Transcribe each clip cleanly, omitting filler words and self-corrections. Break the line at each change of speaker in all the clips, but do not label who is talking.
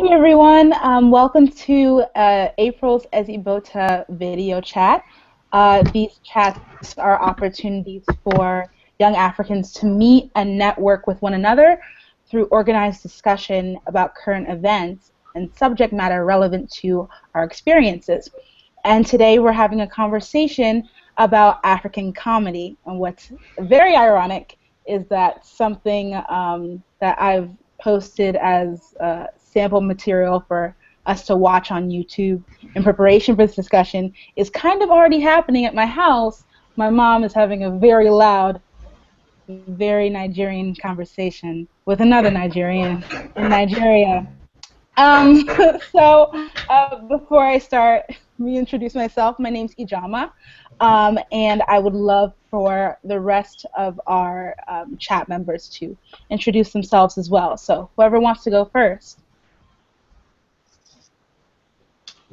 Hey everyone, welcome to April's Ezibota video chat. These chats are opportunities for young Africans to meet and network with one another through organized discussion about current events and subject matter relevant to our experiences. And today we're having a conversation about African comedy. And what's very ironic is that something that I've posted as sample material for us to watch on YouTube in preparation for this discussion is kind of already happening at my house. My mom is having a very loud, very Nigerian conversation with another Nigerian in Nigeria. Um, Before I start, reintroduce myself. My name's Ijama, and I would love for the rest of our chat members to introduce themselves as well. So whoever wants to go first.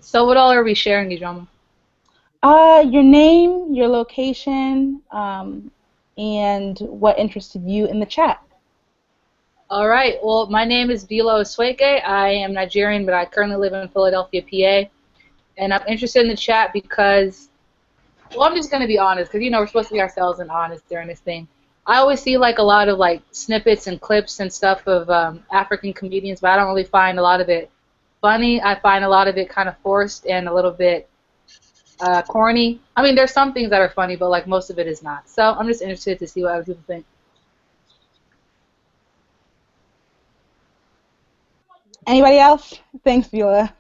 So what all are we sharing, Ijama?
Your name, your location, and what interested you in the chat.
All right. Well, my name is Bilo Osweke. I am Nigerian, but I currently live in Philadelphia, PA. And I'm interested in the chat because, well, I'm just going to be honest, because, you know, we're supposed to be ourselves and honest during this thing. I always see, like, a lot of, like, snippets and clips and stuff of African comedians, but I don't really find a lot of it funny. I find a lot of it kind of forced and a little bit corny. I mean, there's some things that are funny, but, like, most of it is not. So I'm just interested to see what other people think.
Anybody else? Thanks, Viola.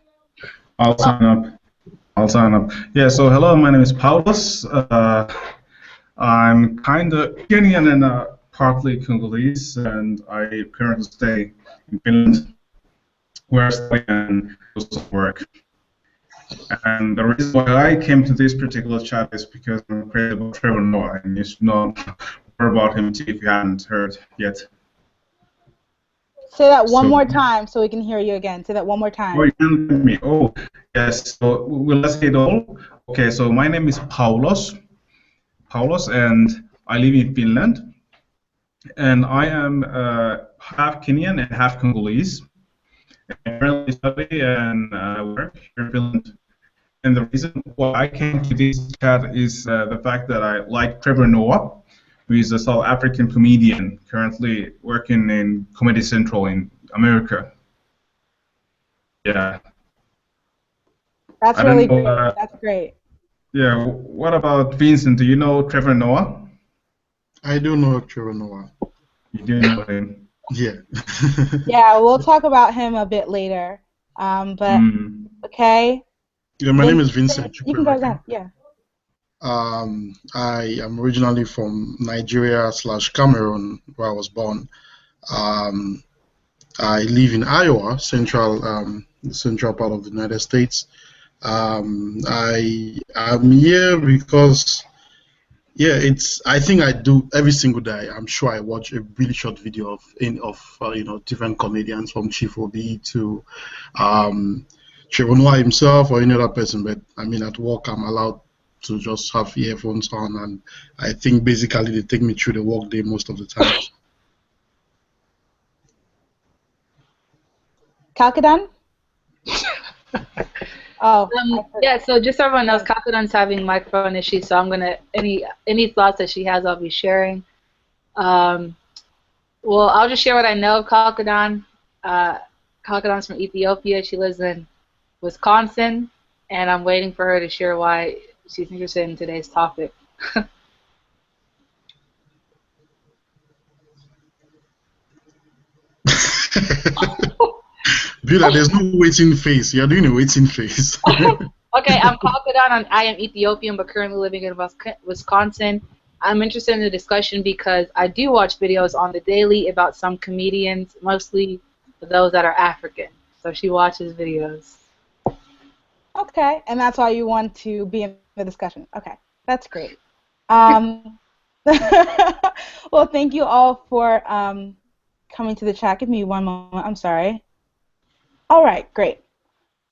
I'll sign up. Yeah, so hello, my name is Paulus. I'm kind of Kenyan and partly Congolese, and I currently stay in Finland, where I study and also work. And the reason why I came to this particular chat is because I'm crazy about Trevor Noah, and you should know more about him too if you haven't heard yet.
Say that one more time so we can hear you again. Say that one more time.
Oh, you can hear me. Oh, yes. So let's say it all. Okay, so my name is Paulos, and I live in Finland. And I am half Kenyan and half Congolese. I currently study and work here in Finland. And the reason why I came to this chat is the fact that I like Trevor Noah, who is a South African comedian currently working in Comedy Central in America. Yeah.
That's really great. That's great.
Yeah. What about Vincent? Do you know Trevor Noah?
I do know Trevor Noah.
You do know him?
Yeah.
Yeah, we'll talk about him a bit later. Okay.
Yeah, my name is Vincent.
You can go again. Yeah.
I am originally from Nigeria/Cameroon, where I was born. I live in Iowa, central part of the United States. I am here because, yeah, I think I do every single day. I'm sure I watch a really short video of different comedians from Chief Obi to Trevor Noah himself or any other person. But I mean, at work, I'm allowed to just have earphones on, and I think basically they take me through the work day most of the time.
Kalkadan? Oh.
Yeah, so just so everyone knows, Kalkadan's having microphone issues, so I'm gonna any thoughts that she has, I'll be sharing. Well, I'll just share what I know of Kalkadan. Kalkadan's from Ethiopia. She lives in Wisconsin, and I'm waiting for her to share why she's interested in today's topic.
Bila, there's no waiting face. You're doing a waiting face.
Okay, I'm Kalkadan, and I am Ethiopian, but currently living in Wisconsin. I'm interested in the discussion because I do watch videos on the daily about some comedians, mostly those that are African. So she watches videos.
Okay, and that's why you want to be in the discussion. Okay, that's great. Well, thank you all for coming to the chat. Give me one moment. I'm sorry. All right, great.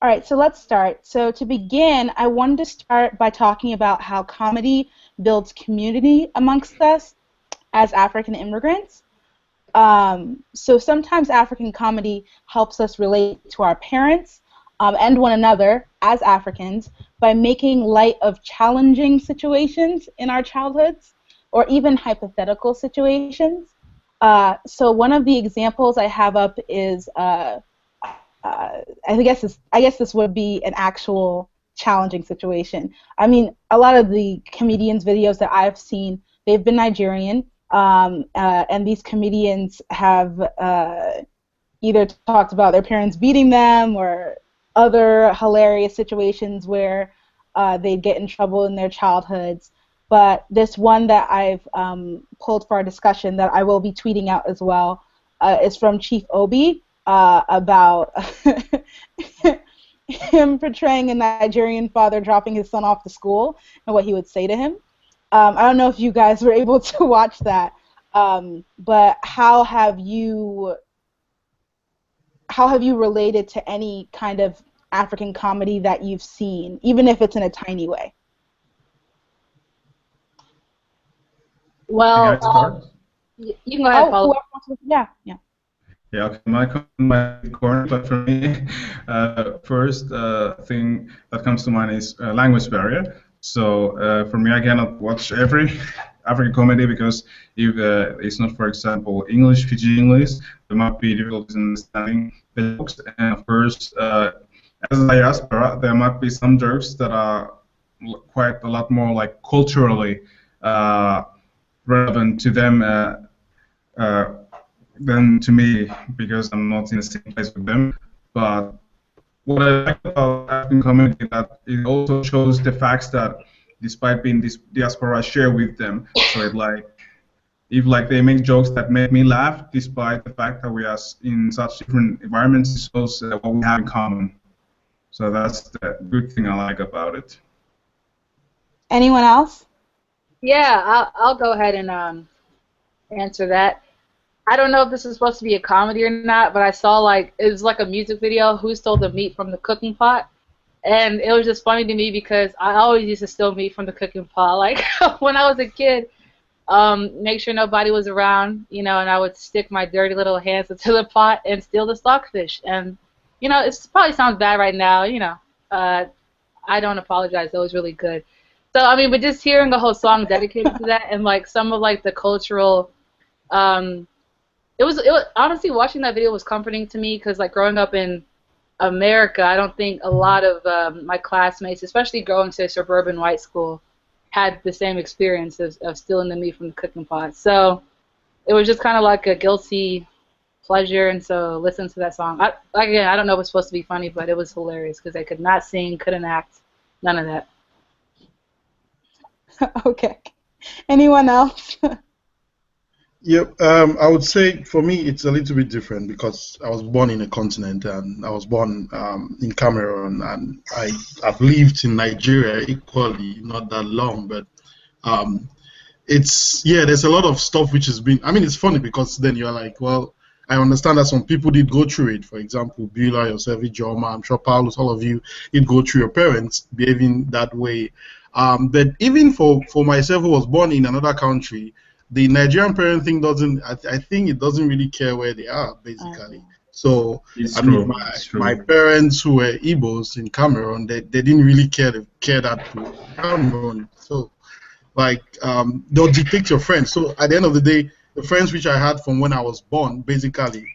All right, so let's start. So to begin, I wanted to start by talking about how comedy builds community amongst us as African immigrants. So sometimes African comedy helps us relate to our parents and one another as Africans by making light of challenging situations in our childhoods or even hypothetical situations. So one of the examples I have up is I guess this would be an actual challenging situation. I mean, a lot of the comedians' videos that I've seen, they've been Nigerian, and these comedians have either talked about their parents beating them or other hilarious situations where they'd get in trouble in their childhoods. But this one that I've pulled for our discussion that I will be tweeting out as well is from Chief Obi about him portraying a Nigerian father dropping his son off to school and what he would say to him. I don't know if you guys were able to watch that, but how have you related to any kind of African comedy that you've seen, even if it's in a tiny way?
Well,
Can I start?
you can go ahead, Paul.
Yeah.
Yeah, okay. My corner, but for me, first thing that comes to mind is language barrier. So for me, I cannot watch every African comedy because if it's not, for example, English, PG English, there might be difficulties in understanding the jokes. And of course, as a diaspora, there might be some jokes that are quite a lot more like culturally relevant to them. Than to me because I'm not in the same place with them. But what I like about African community that it also shows the facts that despite being this diaspora, I share with them. So it like if like they make jokes that make me laugh despite the fact that we are in such different environments, it shows what we have in common. So that's the good thing I like about it.
Anyone else?
Yeah, I'll go ahead and answer that. I don't know if this is supposed to be a comedy or not, but I saw like it was like a music video. Who stole the meat from the cooking pot? And it was just funny to me because I always used to steal meat from the cooking pot. Like when I was a kid, make sure nobody was around, you know, and I would stick my dirty little hands into the pot and steal the stockfish. And you know, it probably sounds bad right now, you know. I don't apologize. That was really good. So I mean, but just hearing a whole song dedicated to that and like some of like the cultural. It was honestly watching that video was comforting to me because like growing up in America, I don't think a lot of my classmates, especially going to a suburban white school, had the same experience of stealing the meat from the cooking pot. So it was just kind of like a guilty pleasure, and so listen to that song. Again, I don't know if it's supposed to be funny, but it was hilarious because I could not sing, couldn't act, none of that.
Okay. Anyone else?
Yep, I would say for me it's a little bit different because I was born in a continent and I was born in Cameroon and I've lived in Nigeria equally, not that long, but there's a lot of stuff which has been, I mean, it's funny because then you're like, well, I understand that some people did go through it. For example, Beulah, yourself, Ijoma, I'm sure Paulus, all of you did go through your parents behaving that way. But even for myself who was born in another country, the Nigerian parent thing doesn't, I think it doesn't really care where they are, basically. So,
It's
I
true.
mean,
It's true.
my parents who were Igbos in Cameroon, they didn't really care that to Cameroon. So, like, they'll dictate your friends. So, at the end of the day, the friends which I had from when I was born, basically,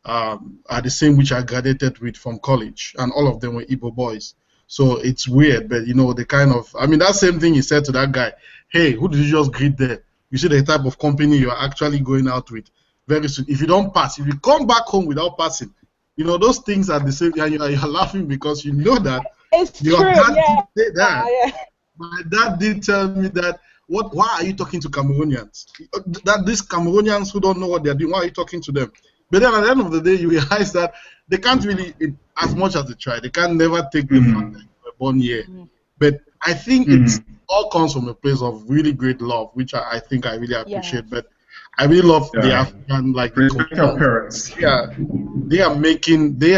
are the same which I graduated with from college, and all of them were Igbo boys. So, it's weird, but, you know, the kind of, I mean, that same thing he said to that guy, hey, who did you just greet there? You see the type of company you're actually going out with very soon. If you don't pass, if you come back home without passing, you know, those things are the same, and you're laughing because you know that
It's
your
true,
dad
yeah.
did say that.
Yeah.
My dad did tell me that, why are you talking to Cameroonians? That these Cameroonians who don't know what they're doing, why are you talking to them? But then at the end of the day, you realize that they can't really, as much as they try, they can never take the fact that you were born here. But I think it all comes from a place of really great love, which I think I really appreciate.
Yeah.
But I really love the African, like the
Respect your parents.
Yeah, they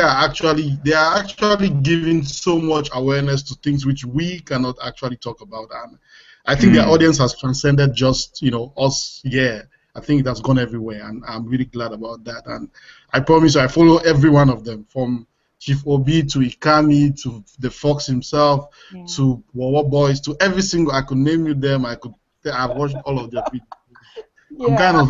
are actually giving so much awareness to things which we cannot actually talk about, and I think their audience has transcended just, you know, us here I think it has gone everywhere, and I'm really glad about that. And I promise you, I follow every one of them, from Chief Obi to Ikami to the Fox himself to Wawa Boys to every single. I could name you them. I've watched all of their videos. I'm kind of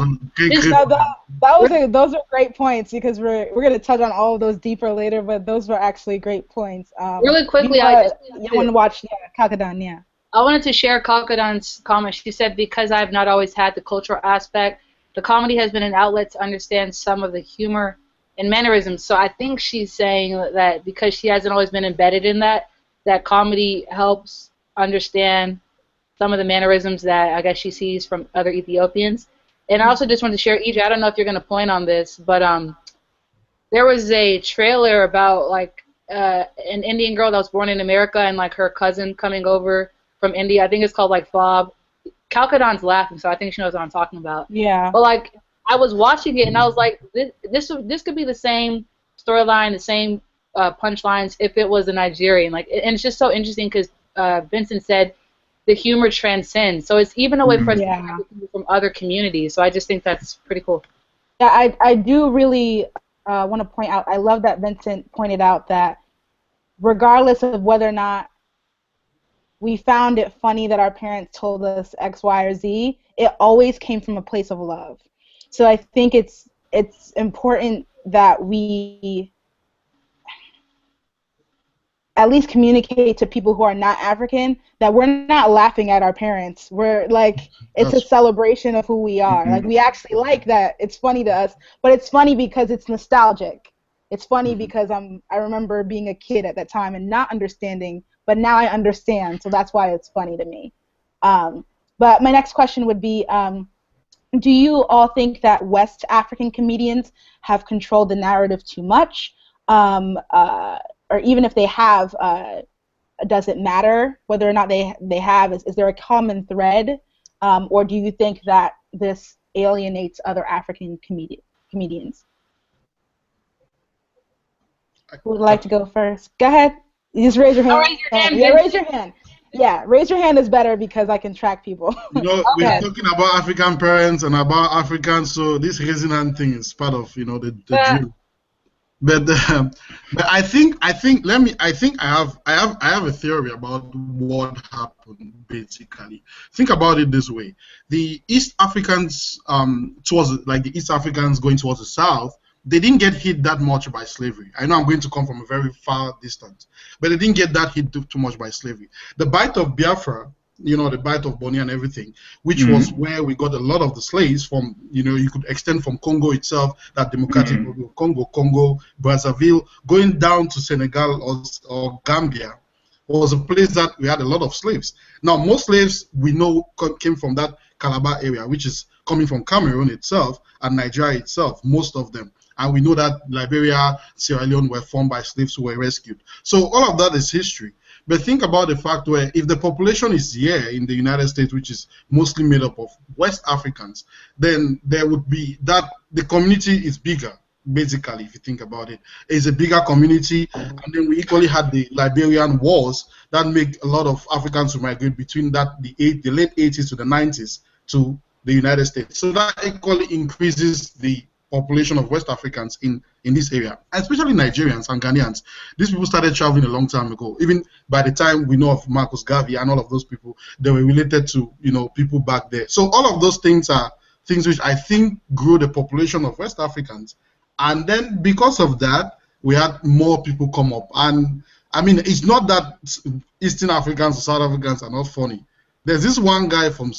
those are great points, because we're gonna touch on all of those deeper later, but those were actually great points.
Really quickly,
I want to watch Kakadan, yeah.
I wanted to share Kakadan's comment. She said, because I've not always had the cultural aspect, the comedy has been an outlet to understand some of the humor and mannerisms. So I think she's saying that because she hasn't always been embedded in that comedy helps understand some of the mannerisms that I guess she sees from other Ethiopians. And I also just wanted to share, EJ, I don't know if you're going to point on this, but there was a trailer about like an Indian girl that was born in America and like her cousin coming over from India. I think it's called like Fob. Calcadon's laughing, so I think she knows what I'm talking about.
Yeah.
But like I was watching it and I was like, this could be the same storyline, the same punchlines if it was a Nigerian. Like, and it's just so interesting because Vincent said the humor transcends. So it's even a way for us to connect with people from other communities. So I just think that's pretty cool.
Yeah, I do really want to point out, I love that Vincent pointed out that regardless of whether or not we found it funny that our parents told us X, Y, or Z, it always came from a place of love. So I think it's important that we at least communicate to people who are not African that we're not laughing at our parents. We're like, it's a celebration of who we are. Like, we actually like that. It's funny to us, but it's funny because it's nostalgic. It's funny because I remember being a kid at that time and not understanding, but now I understand, so that's why it's funny to me. But my next question would be, do you all think that West African comedians have controlled the narrative too much? Or even if they have, does it matter whether or not they have? Is there a common thread? Or do you think that this alienates other African comedians? Who would like to go first? Go ahead. You just raise your hand.
Raise your hand.
Yeah, raise your hand. Yeah, raise your hand is better because I can track people.
You know, we're talking about African parents and about Africans, so this raising hand thing is part of, you know, the drill. But I think I have a theory about what happened basically. Think about it this way: the East Africans the East Africans going towards the South, they didn't get hit that much by slavery. I know I'm going to come from a very far distance, but they didn't get that hit too much by slavery. The Bight of Biafra, you know, the Bight of Bonny and everything, which was where we got a lot of the slaves from. You know, you could extend from Congo itself, that Democratic Republic of Congo, Brazzaville, going down to Senegal or Gambia, was a place that we had a lot of slaves. Now, most slaves we know came from that Calabar area, which is coming from Cameroon itself and Nigeria itself, most of them. And we know that Liberia, Sierra Leone were formed by slaves who were rescued. So all of that is history. But think about the fact where if the population is here in the United States, which is mostly made up of West Africans, then there would be that the community is bigger, basically, if you think about it. It's a bigger community, and then we equally had the Liberian wars that make a lot of Africans to migrate between the late 80s to the 90s to the United States. So that equally increases the population of West Africans in this area, especially Nigerians and Ghanaians. These people started traveling a long time ago. Even by the time we know of Marcus Garvey and all of those people, they were related to, you know, people back there. So all of those things are things which I think grew the population of West Africans. And then because of that, we had more people come up. And I mean, it's not that Eastern Africans or South Africans are not funny. There's this one guy from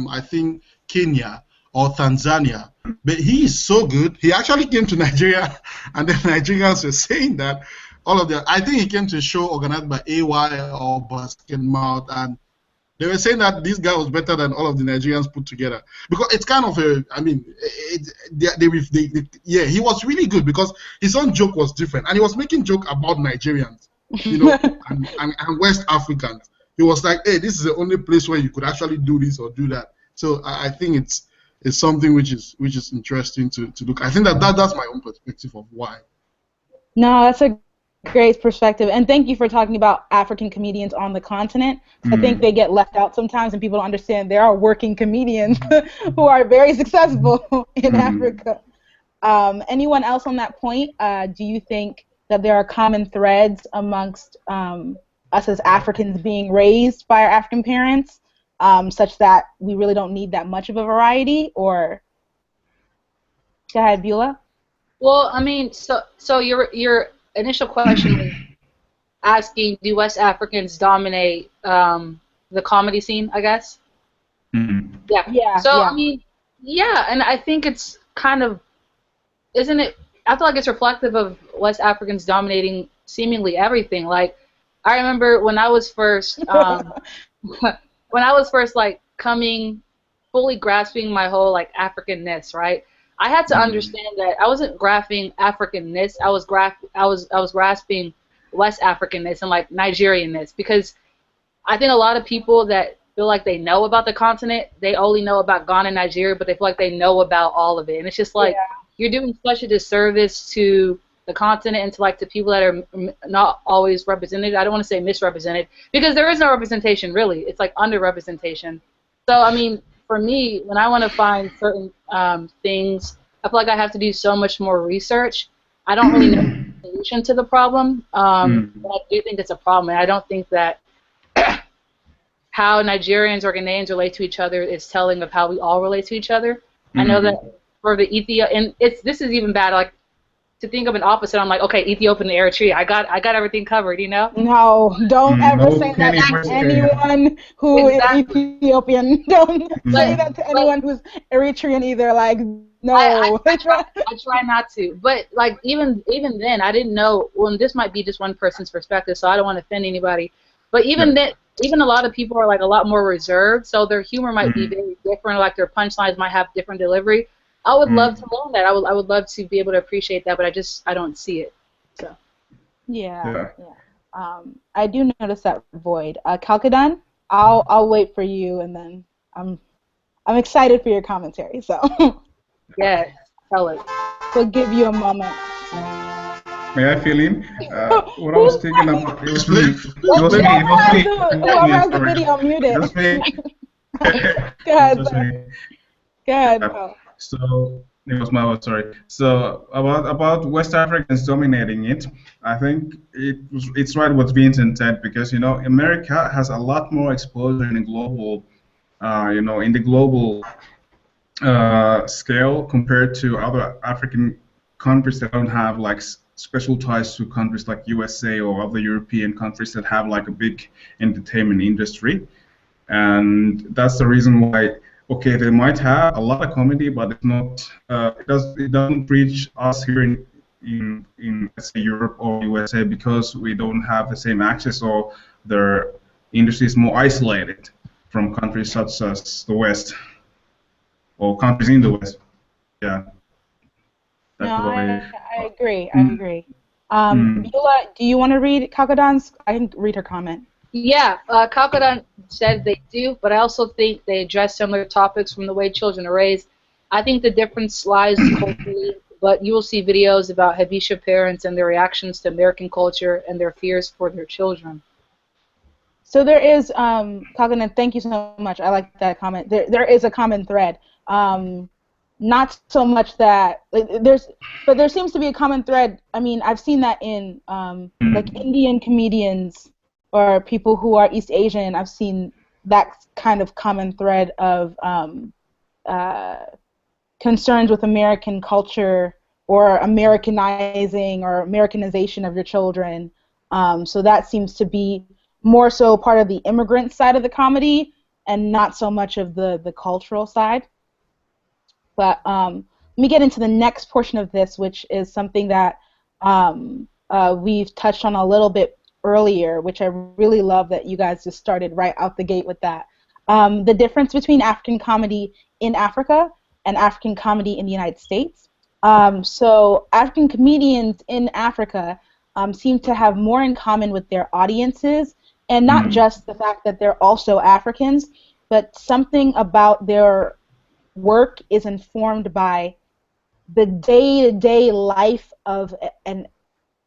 I think Kenya or Tanzania, but he is so good. He actually came to Nigeria, and the Nigerians were saying that all of I think he came to a show organized by AY or Basket Mouth, and they were saying that this guy was better than all of the Nigerians put together. Because it's kind of he was really good because his own joke was different, and he was making joke about Nigerians, you know, and West Africans. He was like, hey, this is the only place where you could actually do this or do that. So I think it's something which is interesting to look. I think that's my own perspective of why.
No, that's a great perspective, and thank you for talking about African comedians on the continent. I think they get left out sometimes, and people don't understand there are working comedians who are very successful in Africa. Anyone else on that point? Do you think that there are common threads amongst us as Africans being raised by our African parents, such that we really don't need that much of a variety? Or go ahead, Beulah.
Well, I mean, so your initial question was asking, do West Africans dominate the comedy scene, I guess? Yeah.
Yeah.
So, I mean, yeah, and I think it's kind of, isn't it, I feel like it's reflective of West Africans dominating seemingly everything. Like, I remember when I was first, like, fully grasping my whole, like, Africanness, right? I had to understand that I wasn't grasping Africanness. I was grasping West Africanness and like Nigerianness, because I think a lot of people that feel like they know about the continent, they only know about Ghana and Nigeria, but they feel like they know about all of it. And it's just like you're doing such a disservice to the continent and to like the people that are not always represented. I don't want to say misrepresented, because there is no representation really. It's like underrepresentation. So I mean, for me, when I want to find certain things, I feel like I have to do so much more research. I don't really know the solution to the problem, but I do think it's a problem, and I don't think that how Nigerians or Ghanaians relate to each other is telling of how we all relate to each other. I know that for the Ethiopian, and this is even bad. Like, to think of an opposite, I'm like, okay, Ethiopian and Eritrea, I got everything covered, you know?
No, don't ever say that to anyone who is Ethiopian. Don't say that to anyone who's Eritrean either. Like, no.
I try not to. But like even then, I didn't know. Well, and this might be just one person's perspective, so I don't want to offend anybody. But even then, even a lot of people are like a lot more reserved, so their humor might be very different. Like their punchlines might have different delivery. I would love to learn that. I would love to be able to appreciate that, but I don't see it. So.
Yeah. I do notice that void. Kalkadan, I'll wait for you, and then I'm excited for your commentary. So.
Yes, tell it.
We'll give you a moment.
May I fill in? What I was thinking about, it was me.
Whoever has the video, mute it.
It was me.
Go ahead.
So it was my word, sorry. So about West Africans dominating it, I think it's right what Vincent said, because America has a lot more exposure in the global, scale compared to other African countries that don't have like special ties to countries like USA or other European countries that have like a big entertainment industry, and that's the reason why. Okay, they might have a lot of comedy, but it's not. It doesn't reach us here in let's say Europe or USA, because we don't have the same access, or their industry is more isolated from countries such as the West or countries in the West. Yeah.
I agree. Beulah, do you want to read Kalkadan's? I can read her comment.
Yeah, Kalkadan said they do, but I also think they address similar topics from the way children are raised. I think the difference lies culturally, but you will see videos about Habesha parents and their reactions to American culture and their fears for their children.
So there is, Kalkadan, thank you so much. I like that comment. There is a common thread. Not so much that but there seems to be a common thread. I mean, I've seen that in like Indian comedians or people who are East Asian. I've seen that kind of common thread of concerns with American culture or Americanizing or Americanization of your children. So that seems to be more so part of the immigrant side of the comedy and not so much of the cultural side. But let me get into the next portion of this, which is something that we've touched on a little bit earlier, which I really love that you guys just started right out the gate with that. The difference between African comedy in Africa and African comedy in the United States. So African comedians in Africa seem to have more in common with their audiences, and not just the fact that they're also Africans, but something about their work is informed by the day-to-day life of an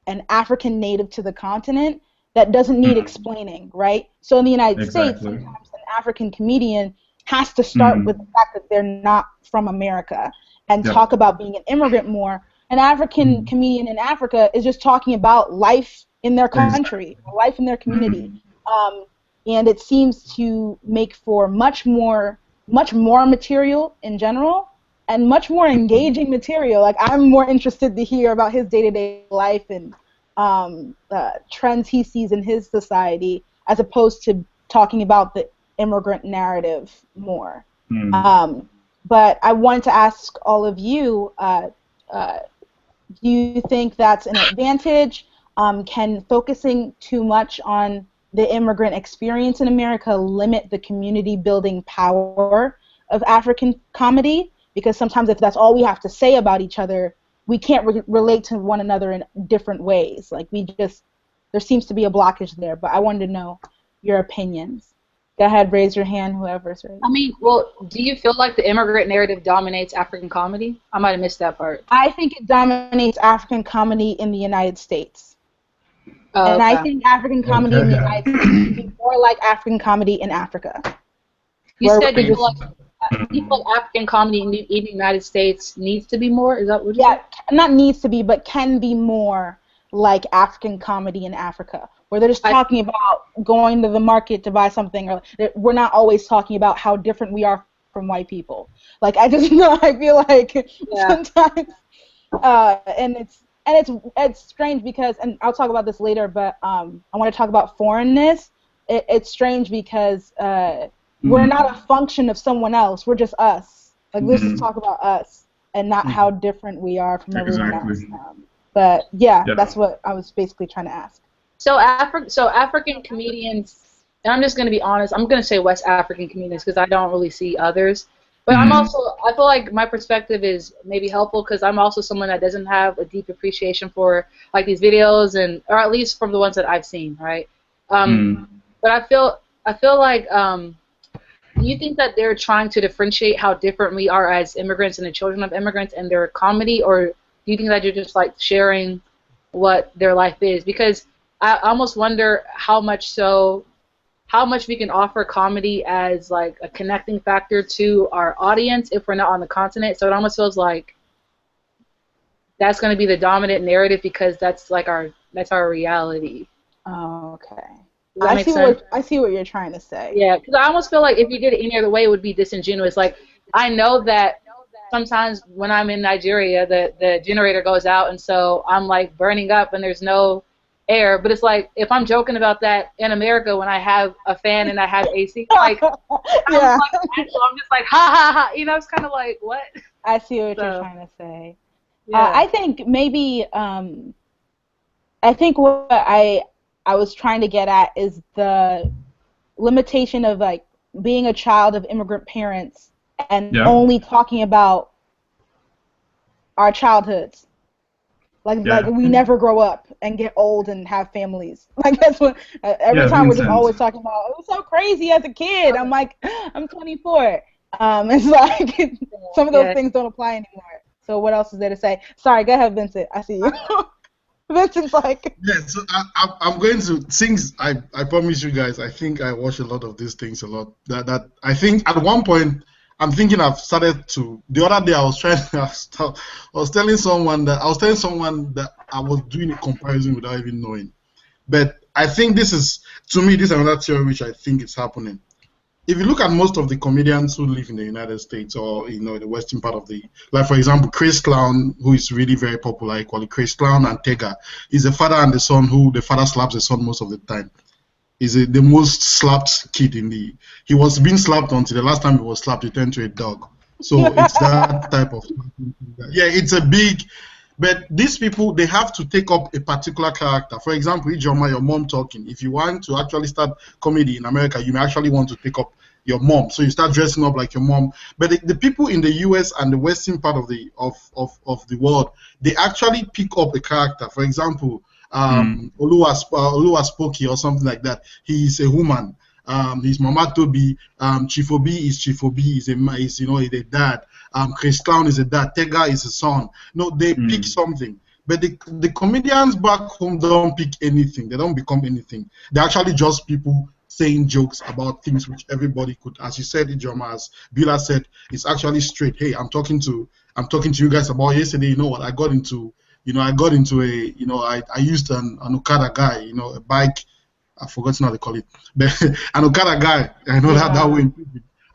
an African native to the continent that doesn't need explaining, right? So in the United States, sometimes an African comedian has to start with the fact that they're not from America and talk about being an immigrant more. An African comedian in Africa is just talking about life in their country, life in their community. And it seems to make for much more material in general and much more engaging material. Like, I'm more interested to hear about his day-to-day life and trends he sees in his society as opposed to talking about the immigrant narrative more. But I wanted to ask all of you, do you think that's an advantage? Can focusing too much on the immigrant experience in America limit the community building power of African comedy? Because sometimes if that's all we have to say about each other, we can't relate to one another in different ways. Like, there seems to be a blockage there. But I wanted to know your opinions. Go ahead, raise your hand, whoever's ready.
I mean, well, do you feel like the immigrant narrative dominates African comedy? I might have missed that part.
I think it dominates African comedy in the United States.
Oh,
and
okay.
I think African comedy in the United States would be more like African comedy in Africa.
You said you feel like African comedy in the United States needs to be more? Is that what you said?
Not needs to be, but can be more like African comedy in Africa, where they're just talking about going to the market to buy something, or we're not always talking about how different we are from white people. Like, I just know, I feel like sometimes, and it's strange because, and I'll talk about this later, but I want to talk about foreignness. It's strange because we're not a function of someone else. We're just us. Like, let's just talk about us and not how different we are from everyone else. But that's what I was basically trying to ask.
So African comedians, and I'm just going to be honest, I'm going to say West African comedians because I don't really see others. But I feel like my perspective is maybe helpful because I'm also someone that doesn't have a deep appreciation for like these videos, or at least from the ones that I've seen, right? But I feel like do you think that they're trying to differentiate how different we are as immigrants and the children of immigrants and their comedy, or do you think that you're just like sharing what their life is? Because I almost wonder how much we can offer comedy as like a connecting factor to our audience if we're not on the continent. So it almost feels like that's going to be the dominant narrative because that's our reality.
Oh, okay.
I
see what you're trying to say.
Yeah, because I almost feel like if you did it any other way, it would be disingenuous. Like, I know that sometimes when I'm in Nigeria, the generator goes out, and so I'm like burning up, and there's no air. But it's like if I'm joking about that in America when I have a fan and I have AC, like, so I'm just like ha ha ha. You know, it's kind of like what?
I see what you're trying to say. Yeah. I think maybe I think what I was trying to get at is the limitation of like being a child of immigrant parents and only talking about our childhoods. Like we never grow up and get old and have families. Like that's what every time we're just always talking about. It was so crazy as a kid. I'm like, I'm 24. It's like some of those things don't apply anymore. So what else is there to say? Sorry, go ahead, Vincent. I see you. Vincent's like.
Yeah, so I'm going to things. I promise you guys. I think I watch a lot of these things a lot. That I think at one point. I'm thinking I've started to. The other day I was telling someone that I was doing a comparison without even knowing. But I think this is another theory which I think is happening. If you look at most of the comedians who live in the United States or the western part of like for example, Chris Clown, who is really very popular equally, Chris Clown and Tega, is the father and the son who the father slaps the son most of the time. Is the most slapped kid he was being slapped until the last time he was slapped he turned to a dog. So it's that type of it's a big, but these people, they have to take up a particular character. For example, Ijoma, your mom talking, if you want to actually start comedy in America, you may actually want to take up your mom, so you start dressing up like your mom. But the people in the US and the western part of the world, they actually pick up a character. For example, Oluwasepoki or something like that. He is a woman. His Mama Tobi. Chifobi is a dad. Chris Clown is a dad. Tega is a son. No, they pick something. But the comedians back home don't pick anything. They don't become anything. They're actually just people saying jokes about things which everybody could, as you said, Ijoma, as Bila said, it's actually straight. Hey, I'm talking to you guys about yesterday. You know what? I got into I used an Okada guy, a bike. I've forgotten how they call it. But an Okada guy. I know that way.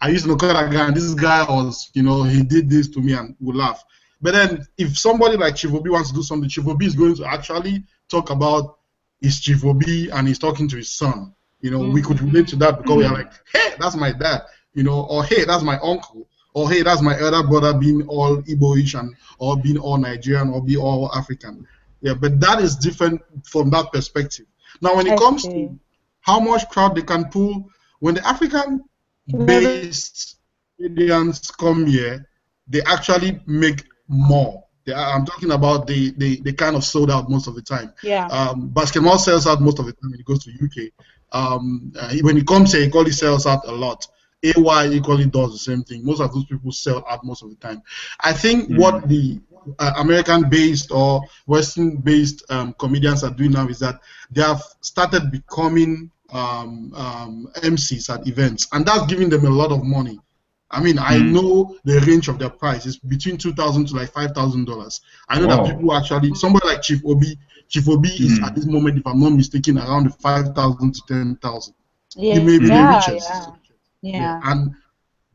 I used an Okada guy, and this guy was, he did this to me, and we laugh. But then, if somebody like Chivobi wants to do something, Chivobi is going to actually talk about his Chivobi, and he's talking to his son. We could relate to that because we are like, hey, that's my dad, or hey, that's my uncle, or hey, that's my elder brother being all Igbo-ish or being all Nigerian or be all African. Yeah, but that is different from that perspective. Now, when it comes to how much crowd they can pull, when the African-based Indians come here, they actually make more. I'm talking about they kind of sold out most of the time.
Yeah.
Basketball sells out most of the time when it goes to UK. When it comes here, it equally sells out a lot. AY equally does the same thing. Most of those people sell out most of the time. I think what the American-based or Western-based comedians are doing now is that they have started becoming MCs at events, and that's giving them a lot of money. I mean, I know the range of their price is between $2,000 to like $5,000. I know that people actually, somebody like Chief Obi is at this moment, if I'm not mistaken, around the 5,000 to 10,000.
Yeah.
He may be the richest.
Yeah.
And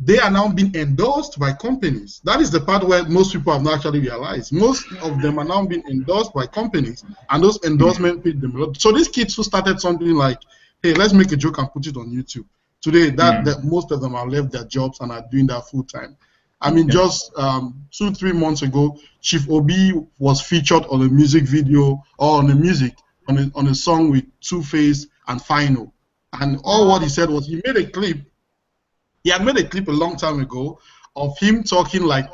they are now being endorsed by companies. That is the part where most people have not actually realized. Most of them are now being endorsed by companies, and those endorsements pay them a lot. So these kids who started something like, hey, let's make a joke and put it on YouTube. Today, that most of them have left their jobs and are doing that full time. I mean, just 2-3 months ago, Chief Obi was featured on a music video or on a song with Two-Face and Final. And all what he said was he made a clip. He had made a clip a long time ago of him talking like,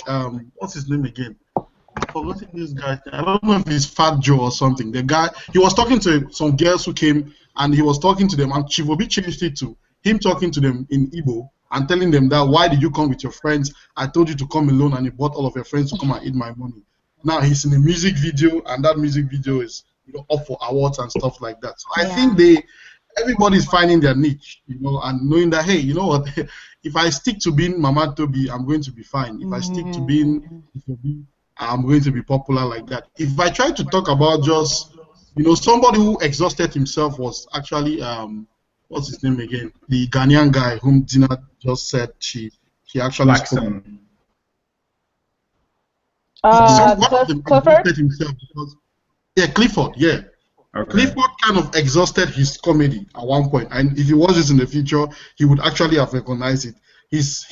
what's his name again? I've forgotten this guy. I don't know if it's Fat Joe or something. The guy, he was talking to some girls who came, and he was talking to them, and Chief Obi changed it to him talking to them in Igbo and telling them that, why did you come with your friends? I told you to come alone, and you brought all of your friends to come and eat my money. Now he's in a music video, and that music video is up for awards and stuff like that. So I think everybody's finding their niche, and knowing that, hey, you know what, if I stick to being Mama Toby, I'm going to be fine. If I stick to being Toby, I'm going to be popular like that. If I try to talk about just, somebody who exhausted himself was actually, what's his name again? The Ghanaian guy whom Dina just said she actually spoke.
Clifford?
Himself because, Clifford, yeah. Okay. Clifford kind of exhausted his comedy at one point, and if he was this in the future, he would actually have recognized it. His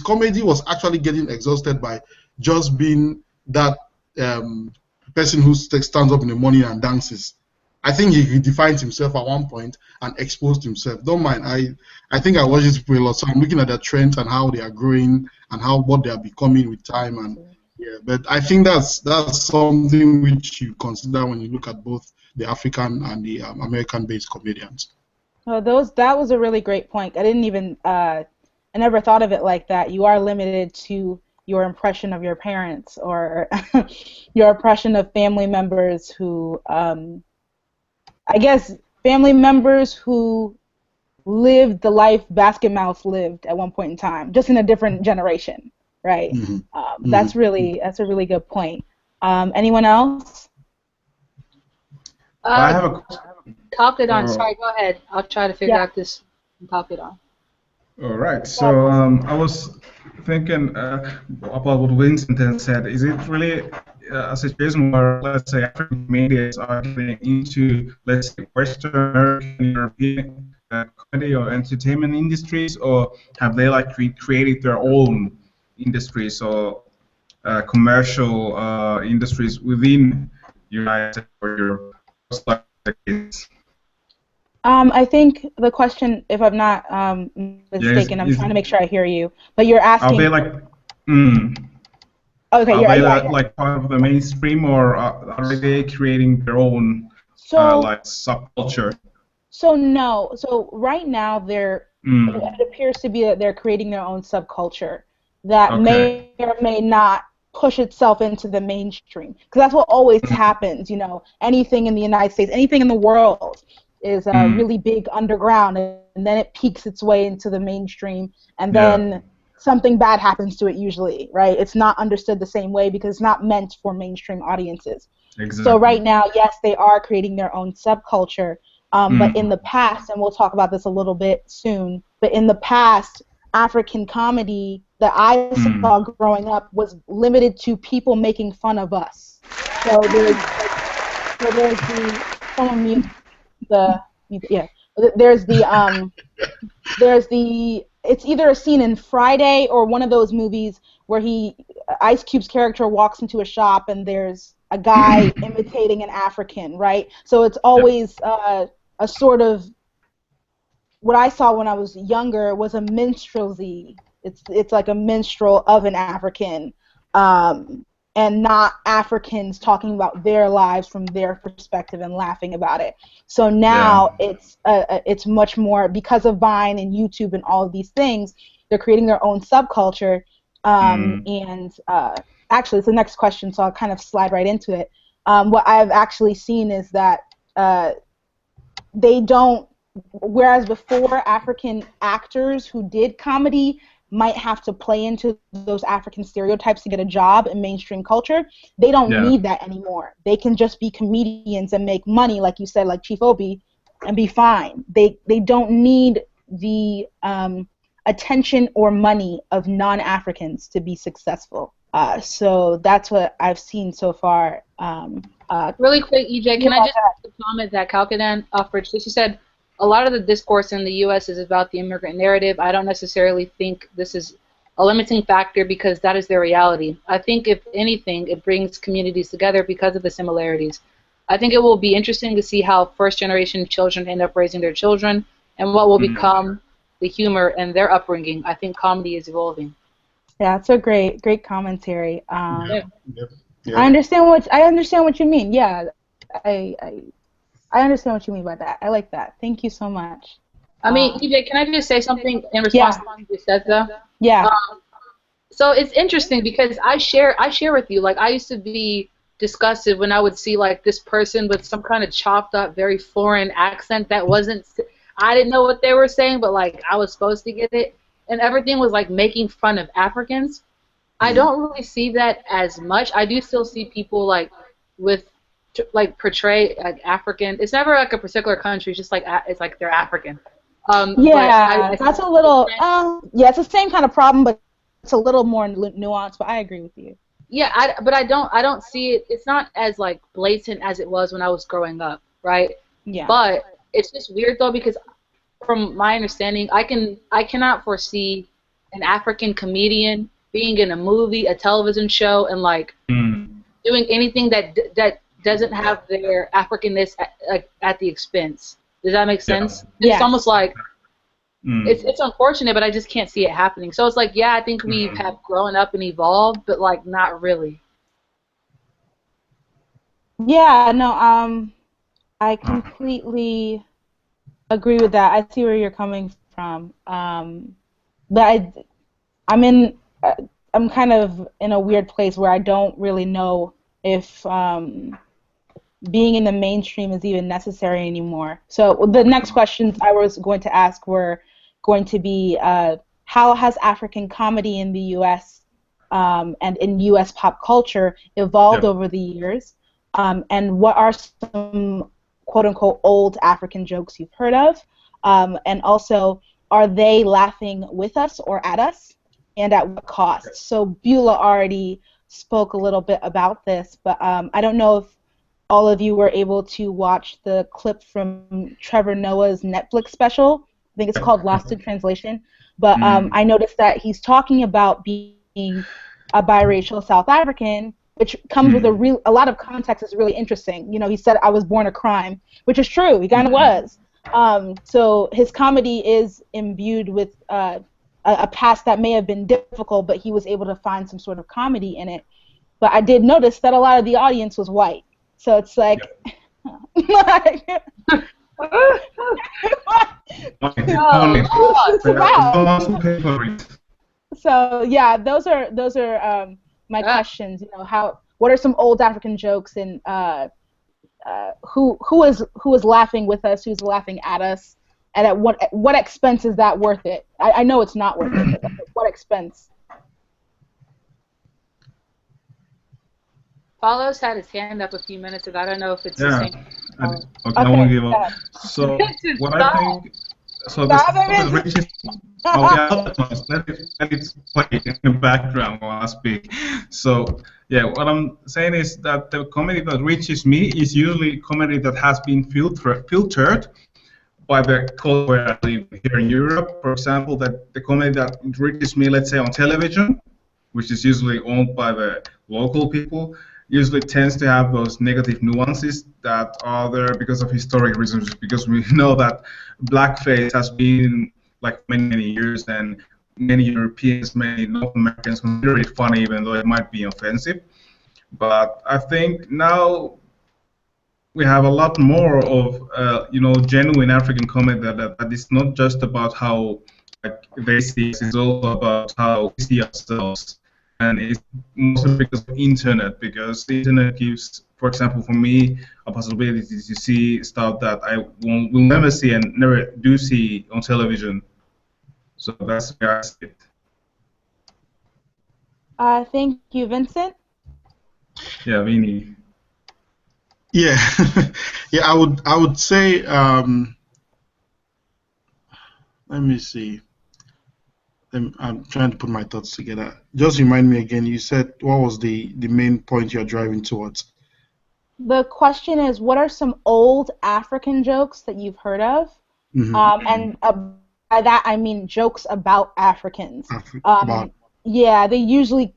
comedy was actually getting exhausted by just being that person who stands up in the morning and dances. I think he redefined himself at one point and exposed himself. Don't mind, I think I watch these people a lot, so I'm looking at their trends and how they are growing and what they are becoming with time. And but I think that's something which you consider when you look at both the African and the American-based comedians.
Well, that was a really great point. I didn't even I never thought of it like that. You are limited to your impression of your parents or your impression of family members who, I guess, family members who lived the life Basket Mouse lived at one point in time, just in a different generation, right? That's a really good point. Anyone else?
I have a question.
Calcadon, sorry, go ahead. I'll try to figure out this Calcadon.
All right. So I was thinking about what Vincent said. Is it really a situation where, let's say, African comedians are getting into, let's say, Western American, European comedy or entertainment industries, or have they like created their own industries or commercial industries within United States or Europe?
I think the question, if I'm not mistaken, I'm trying to make sure I hear you, but you're asking.
Are they like?
Okay,
are they like part of the mainstream, or are they creating their own like subculture?
So no. So right now it appears to be that they're creating their own subculture that may or may not push itself into the mainstream, because that's what always happens. You know, anything in the United States, anything in the world is really big underground, and then it peaks its way into the mainstream, and then something bad happens to it usually, right? It's not understood the same way because it's not meant for mainstream audiences.
Exactly.
So right now, yes, they are creating their own subculture, but in the past, and we'll talk about this a little bit soon, but in the past, African comedy that I saw growing up was limited to people making fun of us. So there's it's either a scene in Friday or one of those movies where Ice Cube's character walks into a shop and there's a guy imitating an African, right? So it's always a sort of, what I saw when I was younger was a minstrelsy. It's like a minstrel of an African, and not Africans talking about their lives from their perspective and laughing about it. So now it's much more, because of Vine and YouTube and all of these things, they're creating their own subculture. And actually, it's the next question, so I'll kind of slide right into it. What I've actually seen is that they don't, whereas before African actors who did comedy might have to play into those African stereotypes to get a job in mainstream culture, they don't need that anymore. They can just be comedians and make money, like you said, like Chief Obi, and be fine. They don't need the attention or money of non-Africans to be successful. So that's what I've seen so far.
Really quick, EJ, can I just comment that Kalkadan offered? So she said, a lot of the discourse in the U.S. is about the immigrant narrative. I don't necessarily think this is a limiting factor because that is their reality. I think, if anything, it brings communities together because of the similarities. I think it will be interesting to see how first-generation children end up raising their children and what will become the humor and their upbringing. I think comedy is evolving.
Yeah, it's a great commentary. I understand what you mean. Yeah, I understand what you mean by that. I like that. Thank you so much.
I mean, EJ, can I just say something in response to what you said, though?
Yeah.
So it's interesting because I share with you. Like, I used to be disgusted when I would see like this person with some kind of chopped up, very foreign accent that wasn't. I didn't know what they were saying, but like I was supposed to get it, and everything was like making fun of Africans. I don't really see that as much. I do still see people like like portray like African. It's never like a particular country. It's just like it's like they're African.
That's a little. It's the same kind of problem, but it's a little more nuanced. But I agree with you.
Yeah, but I don't see it. It's not as like blatant as it was when I was growing up, right?
Yeah.
But it's just weird though because from my understanding, I cannot foresee an African comedian being in a movie, a television show, and like doing anything that doesn't have their Africanness at the expense. Does that make sense?
Yeah.
It's almost like it's unfortunate, but I just can't see it happening. So it's like, yeah, I think we have grown up and evolved, but like not really.
Yeah, no, I completely agree with that. I see where you're coming from. But I'm kind of in a weird place where I don't really know if being in the mainstream is even necessary anymore. So the next questions I was going to ask were going to be, how has African comedy in the U.S. And in U.S. pop culture evolved over the years? And what are some quote-unquote old African jokes you've heard of? And also, are they laughing with us or at us? And at what cost? So Beulah already spoke a little bit about this, but I don't know if all of you were able to watch the clip from Trevor Noah's Netflix special. I think it's called Lost in Translation. But I noticed that he's talking about being a biracial South African, which comes with a lot of context. Is really interesting. You know, he said, "I was born a crime," which is true. He kind of was. So his comedy is imbued with a past that may have been difficult, but he was able to find some sort of comedy in it. But I did notice that a lot of the audience was white. So it's like, So yeah, those are my questions. You know, what are some old African jokes, and who is laughing with us, who's laughing at us, and at what expense is that worth it? I know it's not worth it, but at what expense?
Paulo's had his hand up a few minutes ago. I don't know if it's the
Yeah.
same.
Okay, I won't give up.
Yeah.
So what I
Stop.
think, so this
Stop it.
reaches. Okay, let it play in the background while I speak. So yeah, what I'm saying is that the comedy that reaches me is usually comedy that has been filtered by the culture where I live here in Europe. For example, that the comedy that reaches me, let's say on television, which is usually owned by the local people, usually tends to have those negative nuances that are there because of historic reasons, because we know that blackface has been like many years, and many Europeans, many North Americans consider it funny even though it might be offensive. But I think now we have a lot more of genuine African comedy that is not just about how like they see us, it's also about how we see ourselves. And it's mostly because of internet, because the internet gives, for example, for me, a possibility to see stuff that I will never see and never do see on television. So that's where I see it.
Thank you, Vincent.
Yeah, Vinny.
Yeah, yeah. I would say. Let me see. I'm trying to put my thoughts together. Just remind me again. You said what was the main point you're driving towards?
The question is, what are some old African jokes that you've heard of? And by that I mean jokes about Africans. Yeah, they usually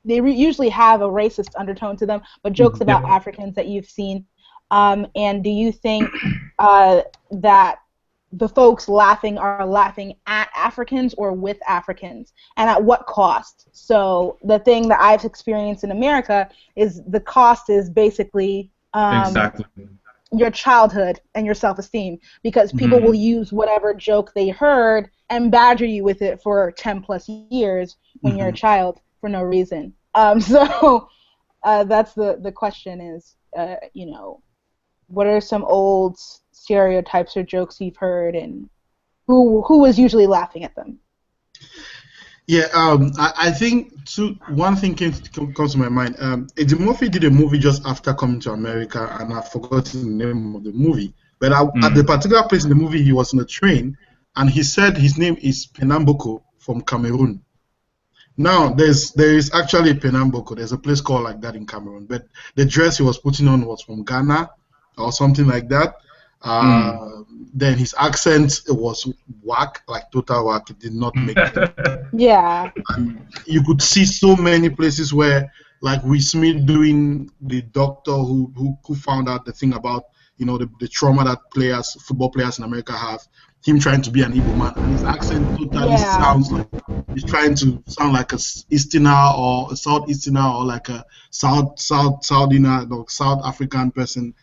have a racist undertone to them, but jokes about Africans that you've seen. And do you think that the folks laughing are laughing at Africans or with Africans, and at what cost? So the thing that I've experienced in America is the cost is basically
Exactly.
your childhood and your self-esteem, because people will use whatever joke they heard and badger you with it for 10 plus years when you're a child for no reason. So that's the question is, what are some old stereotypes or jokes you've heard, and who was usually laughing at them?
Yeah, I think one thing comes to my mind. Eddie Murphy did a movie just after coming to America, and I've forgotten the name of the movie. But at the particular place in the movie, he was on a train, and he said his name is Penamboko from Cameroon. Now, there is actually a Penamboko. There's a place called like that in Cameroon, but the dress he was putting on was from Ghana or something like that. Then his accent was whack, like total whack. It did not make sense.
Yeah.
And you could see so many places where, like Will Smith doing the doctor who found out the thing about the trauma that football players in America have. Him trying to be an Igbo man, and his accent totally sounds like he's trying to sound like a Easterner or a Southeasterner or like a Southerner or South African person.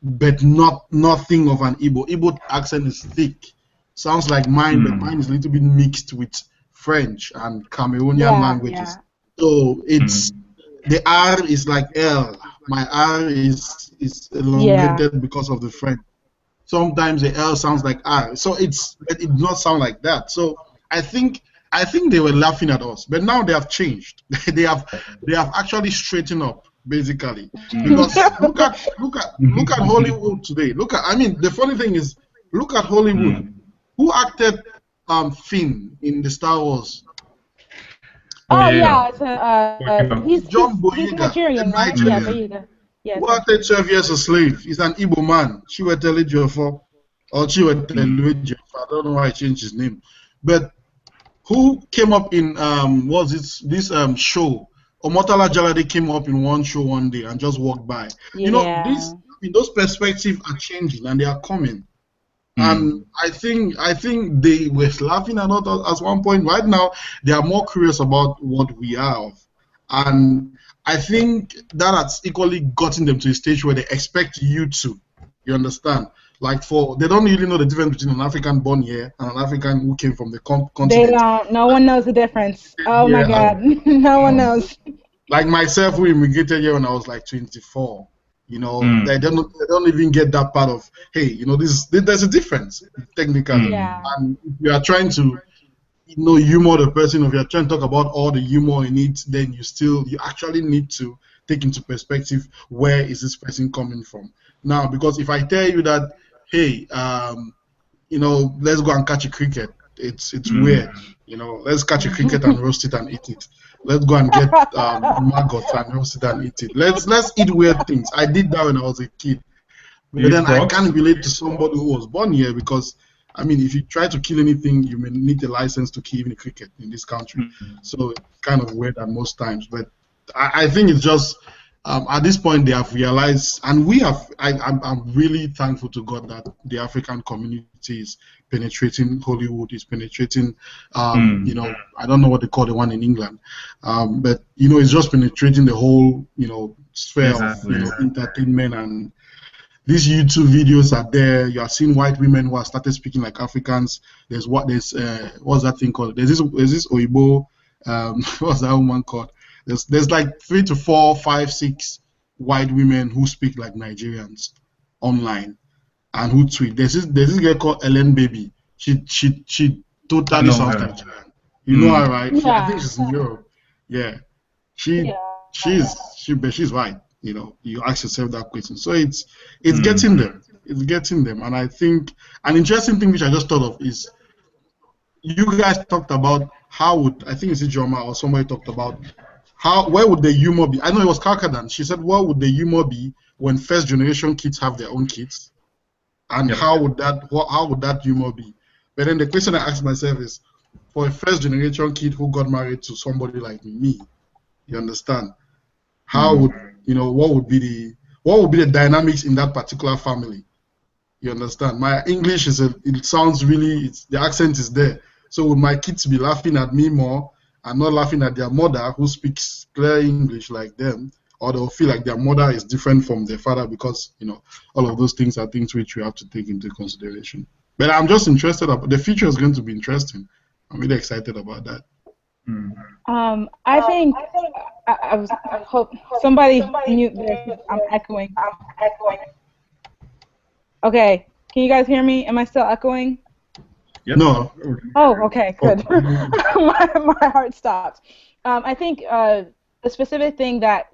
But nothing of an Igbo. Igbo accent is thick. Sounds like mine, but mine is a little bit mixed with French and Cameroonian languages. So it's the R is like L. My R is elongated because of the French. Sometimes the L sounds like R. So it does not sound like that. So I think they were laughing at us, but now they have changed. they have actually straightened up. Basically, because look at Hollywood today. The funny thing is, look at Hollywood. Who acted Finn in the Star Wars?
He's
John Boyega.
He's Nigerian, right? Yeah, Boyega. Yes.
Who acted 12 Years a Slave? He's an Igbo man. Chiwetel Ejiofor, or Chiwetel Ejiofor. I don't know why I changed his name. But who came up in this show? Omotala Jalade came up in one show one day and just walked by. Those perspectives are changing and they are coming. And I think they were laughing at us at one point. Right now, they are more curious about what we are of. And I think that has equally gotten them to a stage where they expect you to. You understand? Like they don't really know the difference between an African born here and an African who came from the continent.
They don't. No one knows the difference. Oh my God, no one knows.
like myself, who immigrated here when I was like 24. You know, they don't even get that part of, hey, you know, there's a difference technically.
Yeah.
And if you are trying to, you know, humor the person, or if you're trying to talk about all the humor in it, then you actually need to take into perspective, where is this person coming from now? Because if I tell you that, hey, you know, let's go and catch a cricket, it's weird. You know, let's catch a cricket and roast it and eat it. Let's go and get maggots and roast it and eat it. Let's eat weird things. I did that when I was a kid, but then I can't relate to somebody who was born here, because I mean, if you try to kill anything, you may need a license to kill even a cricket in this country. So it's kind of weird at most times. But I think it's just, at this point they have realized, and we have. I'm really thankful to God that the African community is penetrating Hollywood, is penetrating. You know, I don't know what they call the one in England, but you know, it's just penetrating the whole, you know, sphere of, you know, entertainment. And these YouTube videos are there. You are seeing white women who have started speaking like Africans. There's what's that thing called? There's this Oyibo, what's that woman called? There's like 3 to 4, 5, 6 white women who speak like Nigerians online and who tweet. There's this girl called Ellen Baby. She totally sounds Nigerian. You know her, right?
Yeah.
I think she's in Europe. Yeah. But she's white. You know, you ask yourself that question. So it's getting them. It's getting them. And I think an interesting thing which I just thought of is, you guys talked about I think it's Ijoma or somebody talked about where would the humor be? I know it was Kalkadan. She said, what would the humor be when first generation kids have their own kids? And how would that humor be? But then the question I asked myself is, for a first generation kid who got married to somebody like me, you understand? How would, you know, what would be the dynamics in that particular family? You understand? My English it sounds really, the accent is there. So would my kids be laughing at me more and not laughing at their mother who speaks clear English like them? Or they'll feel like their mother is different from their father? Because, you know, all of those things are things which we have to take into consideration. But I'm just interested the future is going to be interesting. I'm really excited about that.
I think I hope somebody mute this. I'm echoing. Okay, can you guys hear me? Am I still echoing?
Yep.
No.
Oh, okay, good. my heart stopped. I think the specific thing that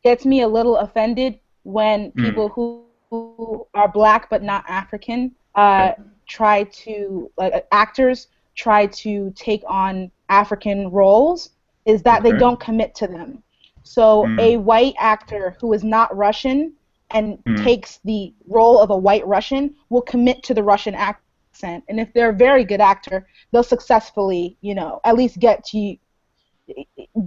gets me a little offended when people who are black but not African try to, like, actors try to take on African roles is that they don't commit to them. So a white actor who is not Russian and takes the role of a white Russian will commit to the Russian accent. And if they're a very good actor, they'll successfully, you know, at least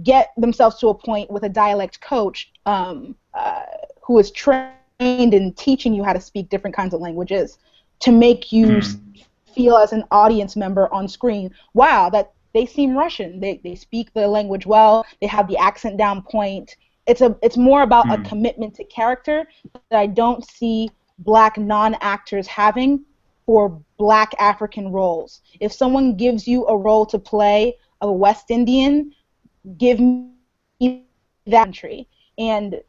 get themselves to a point with a dialect coach who is trained in teaching you how to speak different kinds of languages to make you feel as an audience member on screen, wow, that they seem Russian. They speak the language well. They have the accent down point. It's more about a commitment to character that I don't see black non-actors having for black African roles. If someone gives you a role to play of a West Indian, give me that country. And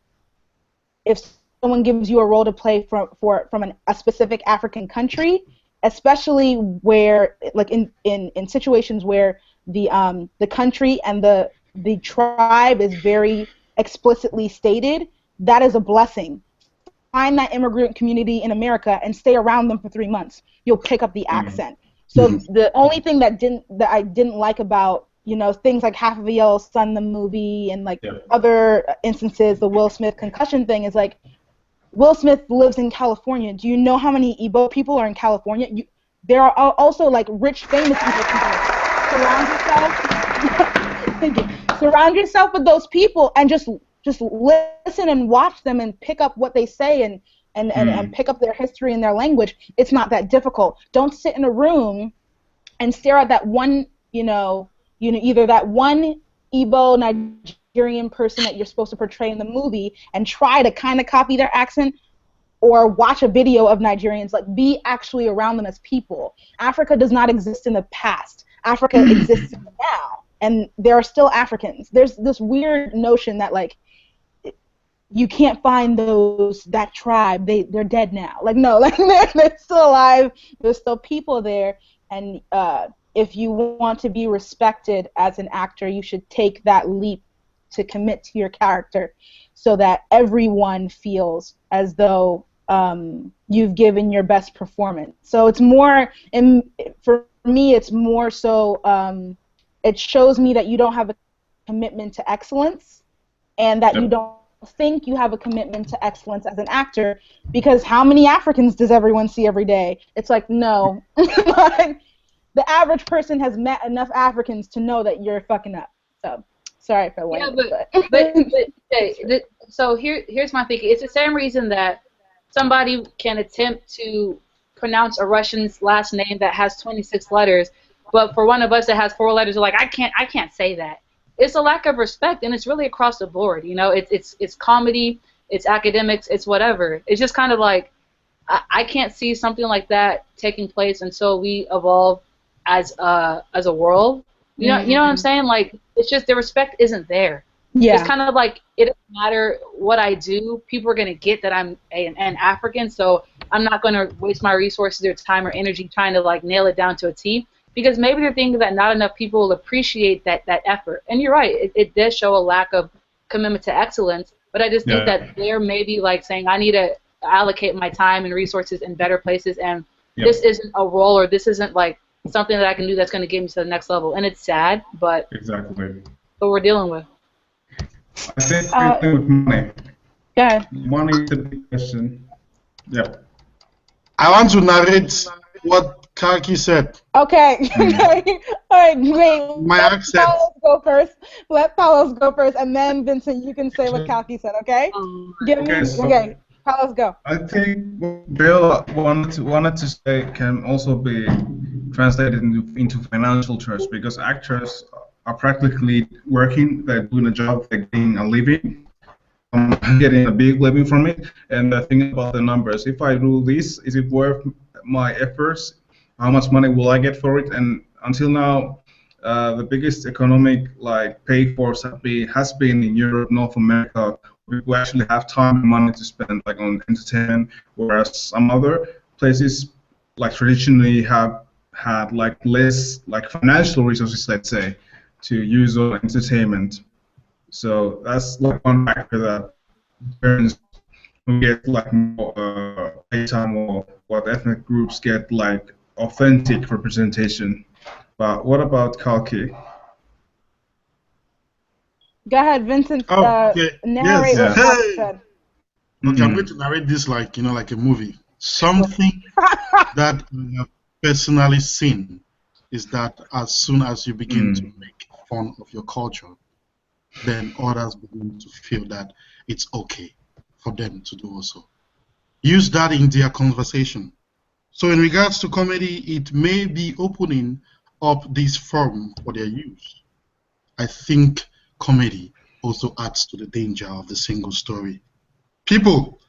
if someone gives you a role to play from a specific African country, especially where, like, in situations where the country and the tribe is very explicitly stated, that is a blessing. Find that immigrant community in America and stay around them for 3 months. You'll pick up the accent. So the only thing that I didn't like about, you know, things like Half of a Yellow Sun, the movie, and like other instances, the Will Smith concussion thing, is like, Will Smith lives in California. Do you know how many Igbo people are in California? There are also, like, rich, famous Igbo people. Surround yourself with those people and just listen and watch them and pick up what they say and pick up their history and their language. It's not that difficult. Don't sit in a room and stare at that one, either that one Igbo Nigerian person that you're supposed to portray in the movie and try to kind of copy their accent, or watch a video of Nigerians. Like, be actually around them as people. Africa does not exist in the past. Africa exists now. and there are still Africans. There's this weird notion that like you can't find that tribe. They're dead now. Like no, like they're still alive. There's still people there, and if you want to be respected as an actor, you should take that leap to commit to your character, so that everyone feels as though you've given your best performance. So it's more, and for me, it's more so. It shows me that you don't have a commitment to excellence, and that you don't think you have a commitment to excellence as an actor, because how many Africans does everyone see every day? It's like, no. Like, the average person has met enough Africans to know that you're fucking up. So, sorry for language.
But so here's my thinking. It's the same reason that somebody can attempt to pronounce a Russian's last name that has 26 letters, but for one of us that has 4 letters, we're like, I can't say that. It's a lack of respect, and it's really across the board. You know, it's comedy, it's academics, it's whatever. It's just kind of like I can't see something like that taking place until we evolve as a world. You know what I'm saying? Like, it's just the respect isn't there.
Yeah.
It's kind of like it doesn't matter what I do. People are gonna get that I'm an African, so I'm not gonna waste my resources or time or energy trying to like nail it down to a T. Because maybe they're thinking that not enough people will appreciate that effort. And you're right, it does show a lack of commitment to excellence, but I just think that they're maybe like saying, I need to allocate my time and resources in better places, and this isn't a role, or this isn't like something that I can do that's going to get me to the next level. And it's sad, but
exactly
what we're dealing with.
I think with money.
Yeah.
Money is the big question. Yeah.
I want to narrate what Kaki said.
Okay. Okay. All right. Great.
My
Let
accent.
Paulos go first. Let Paulos go first, and then Vincent, you can say what Kaki said. Okay. Okay. Paulos, go.
I think what Bill wanted to say can also be translated into financial terms, because actors are practically working, they're doing a job, they're getting a living. I'm getting a big living from it, and they're thinking about the numbers. If I do this, is it worth my efforts? How much money will I get for it? And until now, the biggest economic pay force has been in Europe, North America. People actually have time and money to spend on entertainment, whereas some other places traditionally have had less financial resources, let's say, to use on entertainment. So that's one factor that turns we get more playtime, or what ethnic groups get authentic representation. But what about Kalki?
Go ahead, Vincent.
Okay.
Narrate what Kalki said.
Okay, I'm going to narrate this like a movie. Something that I have personally seen is that as soon as you begin to make fun of your culture, then others begin to feel that it's okay for them to do also. Use that in their conversation. So in regards to comedy, it may be opening up this forum for their use. I think comedy also adds to the danger of the single story. People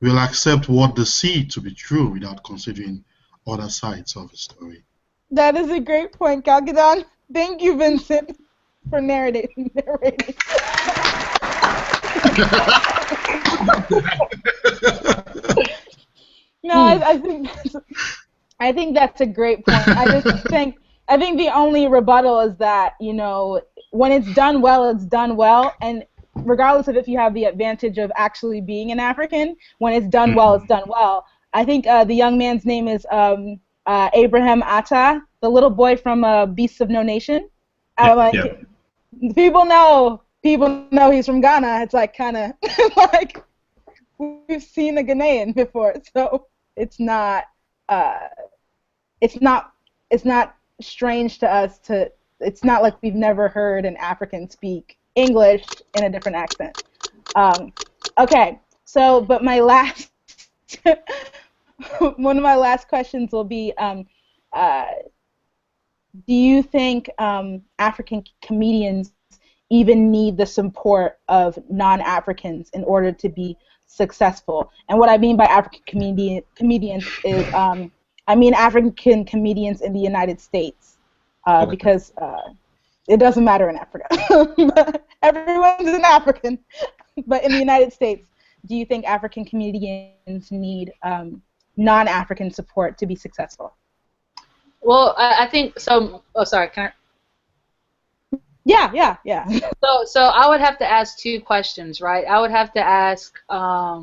will accept what they see to be true without considering other sides of the story.
That is a great point, Kalkidan. Thank you, Vincent, for narrating. No, I think that's a great point. I think the only rebuttal is that, when it's done well, it's done well, and regardless of if you have the advantage of actually being an African, when it's done well, it's done well. I think the young man's name is Abraham Atta, the little boy from Beasts of No Nation. People know he's from Ghana. It's kind of we've seen the Ghanaian before, so it's not strange to us to. It's not like we've never heard an African speak English in a different accent. Okay, so but my last one of my last questions will be, do you think African comedians even need the support of non-Africans in order to be successful? And what I mean by African comedians is, I mean African comedians in the United States, because it doesn't matter in Africa. But everyone's an African. But in the United States, do you think African comedians need non-African support to be successful?
Well, I think so. Oh, sorry. Can I?
Yeah.
So I would have to ask two questions, right? I would have to ask. I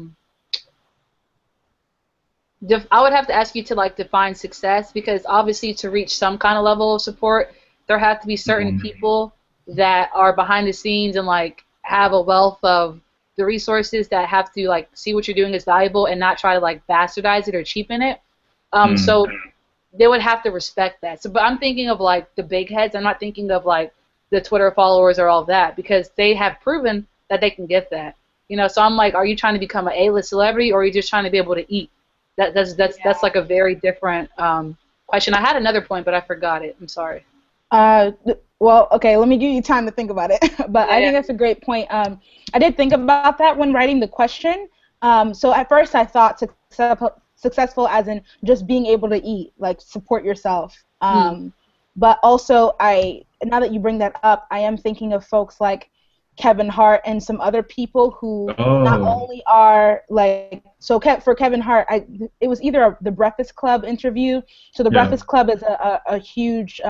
would have to ask you to like define success, because obviously to reach some kind of level of support, there have to be certain people that are behind the scenes and like have a wealth of the resources that have to like see what you're doing is valuable and not try to like bastardize it or cheapen it. So they would have to respect that. So, but I'm thinking of like the big heads. I'm not thinking of like the Twitter followers or all that, because they have proven that they can get that. You know, so I'm like, are you trying to become an A-list celebrity, or are you just trying to be able to eat? That's like a very different question. I had another point, but I forgot it. I'm sorry.
Well, okay, let me give you time to think about it. But I think that's a great point. I did think about that when writing the question. So at first I thought successful as in just being able to eat, like support yourself. But also, now that you bring that up, I am thinking of folks like Kevin Hart and some other people who not only are like, so for Kevin Hart, it was either the Breakfast Club interview. So the Breakfast Club is a huge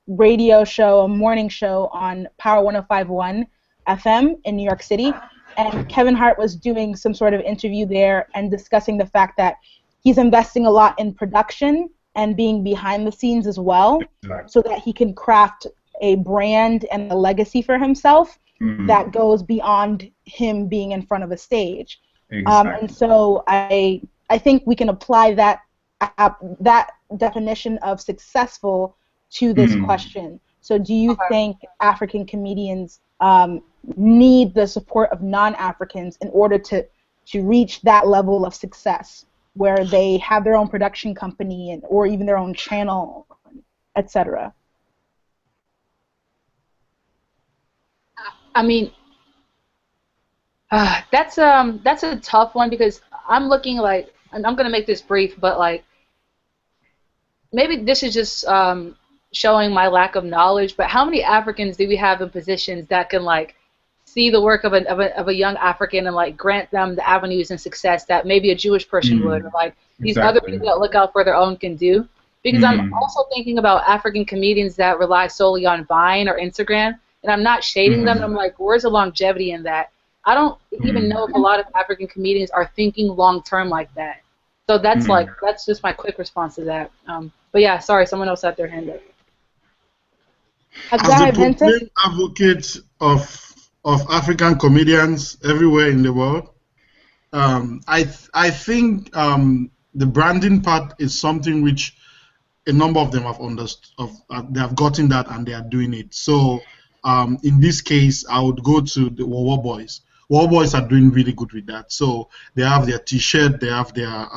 radio show, a morning show on Power 105.1 FM in New York City. And Kevin Hart was doing some sort of interview there and discussing the fact that he's investing a lot in production and being behind the scenes as well, so that he can craft a brand and a legacy for himself that goes beyond him being in front of a stage. And so I think we can apply that definition of successful to this question. So do you think African comedians need the support of non-Africans in order to reach that level of success, where they have their own production company or even their own channel, etc.?
I mean, that's a tough one, because I'm looking like, and I'm gonna make this brief, but like maybe this is just showing my lack of knowledge. But how many Africans do we have in positions that can like see the work of a young African and like grant them the avenues and success that maybe a Jewish person would, or like these other people that look out for their own can do? Because I'm also thinking about African comedians that rely solely on Vine or Instagram, and I'm not shading them. I'm like, where's the longevity in that? I don't even know if a lot of African comedians are thinking long term like that. So that's like, that's just my quick response to that. But yeah, sorry, someone else had their hand up.
As a proclaimed advocate of African comedians everywhere in the world, I think the branding part is something which a number of them have understood. They have gotten that and they are doing it. So in this case, I would go to the Wawa Boys. Wawa Boys are doing really good with that. So they have their T-shirt, they have their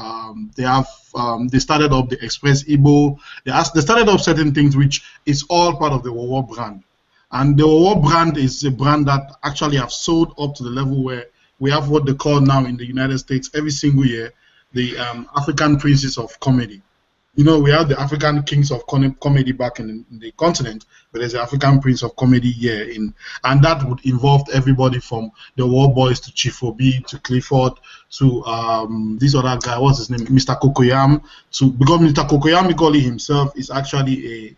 they started up the Express Igbo. They started up certain things which is all part of the Wawa brand. And the Wawa brand is a brand that actually have sold up to the level where we have what they call now in the United States every single year the African Princes of Comedy. You know, we have the African Kings of Comedy back in the continent, but there's the African Prince of Comedy here, and that would involve everybody from the War Boys to Chief Obi to Clifford to this other guy, what's his name, Mr. Cocoyam, because Mr. Cocoyam Mikoli himself is actually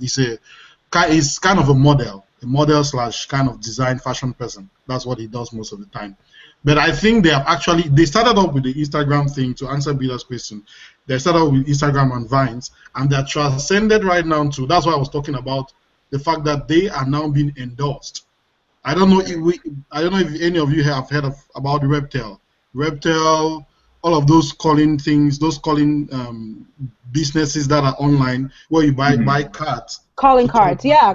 he's kind of a model slash kind of design fashion person. That's what he does most of the time. But I think they started off with the Instagram thing. To answer Billa's question, they started off with Instagram and Vines, and they're transcended right now to, that's why I was talking about the fact that they are now being endorsed. I don't know if any of you have heard about Reptel, all of those calling things, those calling businesses that are online where you buy cards.
Calling cards, yeah.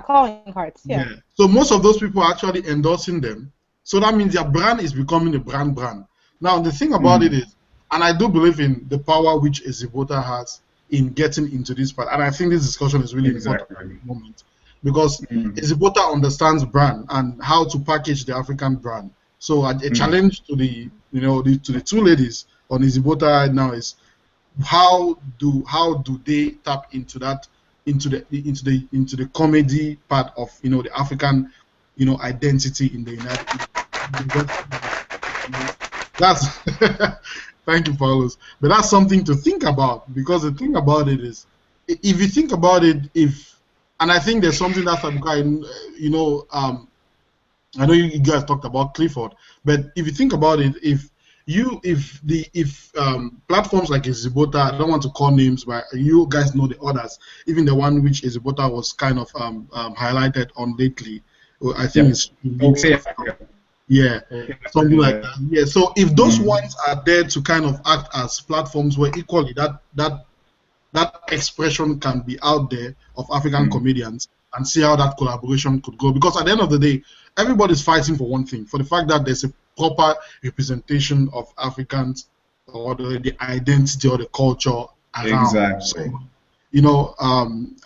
So most of those people are actually endorsing them. So that means their brand is becoming a brand. Now, the thing about it is, and I do believe in the power which Ezibota has in getting into this part, and I think this discussion is really important at the moment, because Ezibota understands brand and how to package the African brand. So a challenge to the to the two ladies on Ezibota right now is how do they tap into that into the comedy part of the African identity in the that's thank you, Carlos. But that's something to think about, because the thing about it is, if you think about it, and I think there's something that's I know you guys talked about Clifford, but if you think about it, if platforms like Ezibota, I don't want to call names, but you guys know the others, even the one which Ezibota was kind of highlighted on lately, I think it's
Okay.
yeah,
Okay.
something like that. Yeah, so if those ones are there to kind of act as platforms where equally that expression can be out there of African comedians, and see how that collaboration could go. Because at the end of the day, everybody's fighting for one thing, for the fact that there's a proper representation of Africans, or the identity or the culture around.
Exactly.
So,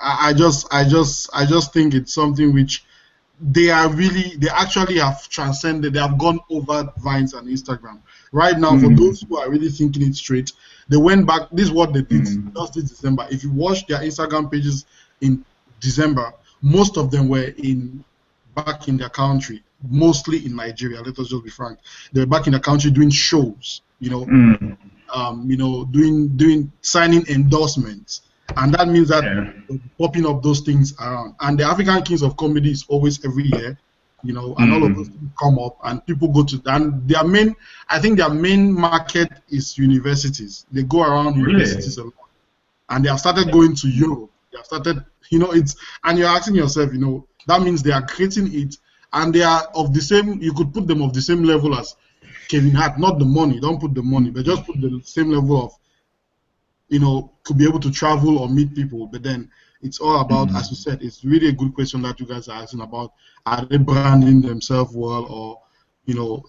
I just think it's something which they actually have transcended. They have gone over Vines and Instagram. Right now, for those who are really thinking it straight, they went back. This is what they did just this December. If you watch their Instagram pages in December, most of them were back in their country, mostly in Nigeria. Let us just be frank. They were back in the country doing shows, doing signing endorsements, and that means that popping up those things around. And the African Kings of Comedy is always every year, and all of those things come up, and people go to. And I think their main market is universities. They go around universities a lot, and they have started going to Europe. They have started, and you're asking yourself, that means they are creating it, and they are of the same. You could put them of the same level as Kevin Hart, not the money. Don't put the money, but just put the same level of, could be able to travel or meet people. But then it's all about, as you said, it's really a good question that you guys are asking about. Are they branding themselves well, or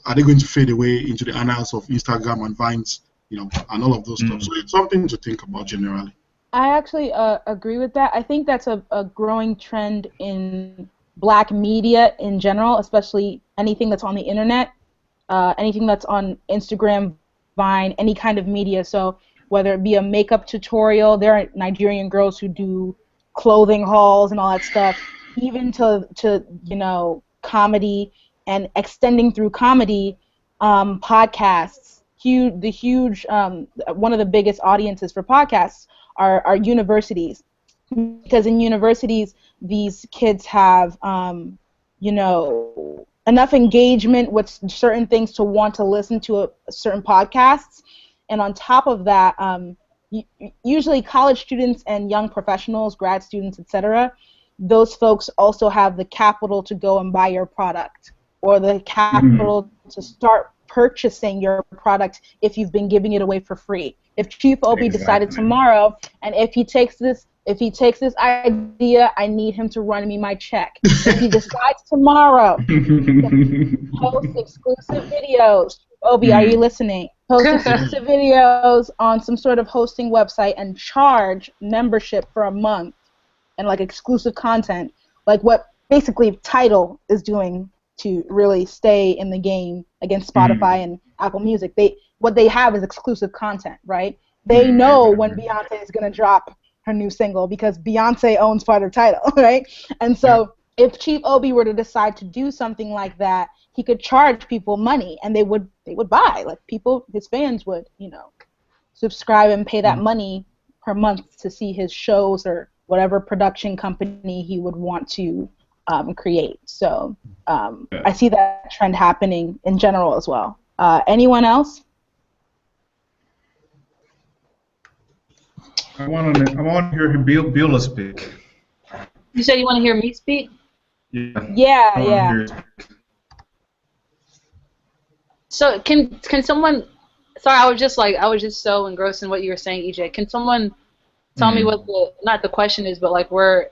are they going to fade away into the annals of Instagram and Vines, and all of those stuff? So it's something to think about generally.
I actually agree with that. I think that's a growing trend in Black media in general, especially anything that's on the internet, anything that's on Instagram, Vine, any kind of media. So whether it be a makeup tutorial, there are Nigerian girls who do clothing hauls and all that stuff, even to comedy, and extending through comedy, podcasts. One of the biggest audiences for podcasts are universities, because in universities these kids have enough engagement with certain things to want to listen to certain podcasts. And on top of that, usually college students and young professionals, grad students, etc., those folks also have the capital to go and buy your product, or the capital to start purchasing your product if you've been giving it away for free. If Chief Obi decided tomorrow, and if he takes this idea, I need him to run me my check. If he decides tomorrow to post exclusive videos, Obi, are you listening? Post exclusive videos on some sort of hosting website and charge membership for a month, and like exclusive content, like what basically Tidal is doing to really stay in the game against Spotify and Apple Music. What they have is exclusive content, right? They know when Beyonce is going to drop her new single, because Beyonce owns part of Tidal, right? And so if Chief Obi were to decide to do something like that, he could charge people money, and they would buy. Like his fans would, subscribe and pay that money per month to see his shows or whatever production company he would want to create. So I see that trend happening in general as well. Anyone else?
I want to hear Beulah speak.
You said you want to hear me speak?
Yeah.
So can someone? Sorry, I was just so engrossed in what you were saying, EJ. Can someone tell me what not the question is, but like where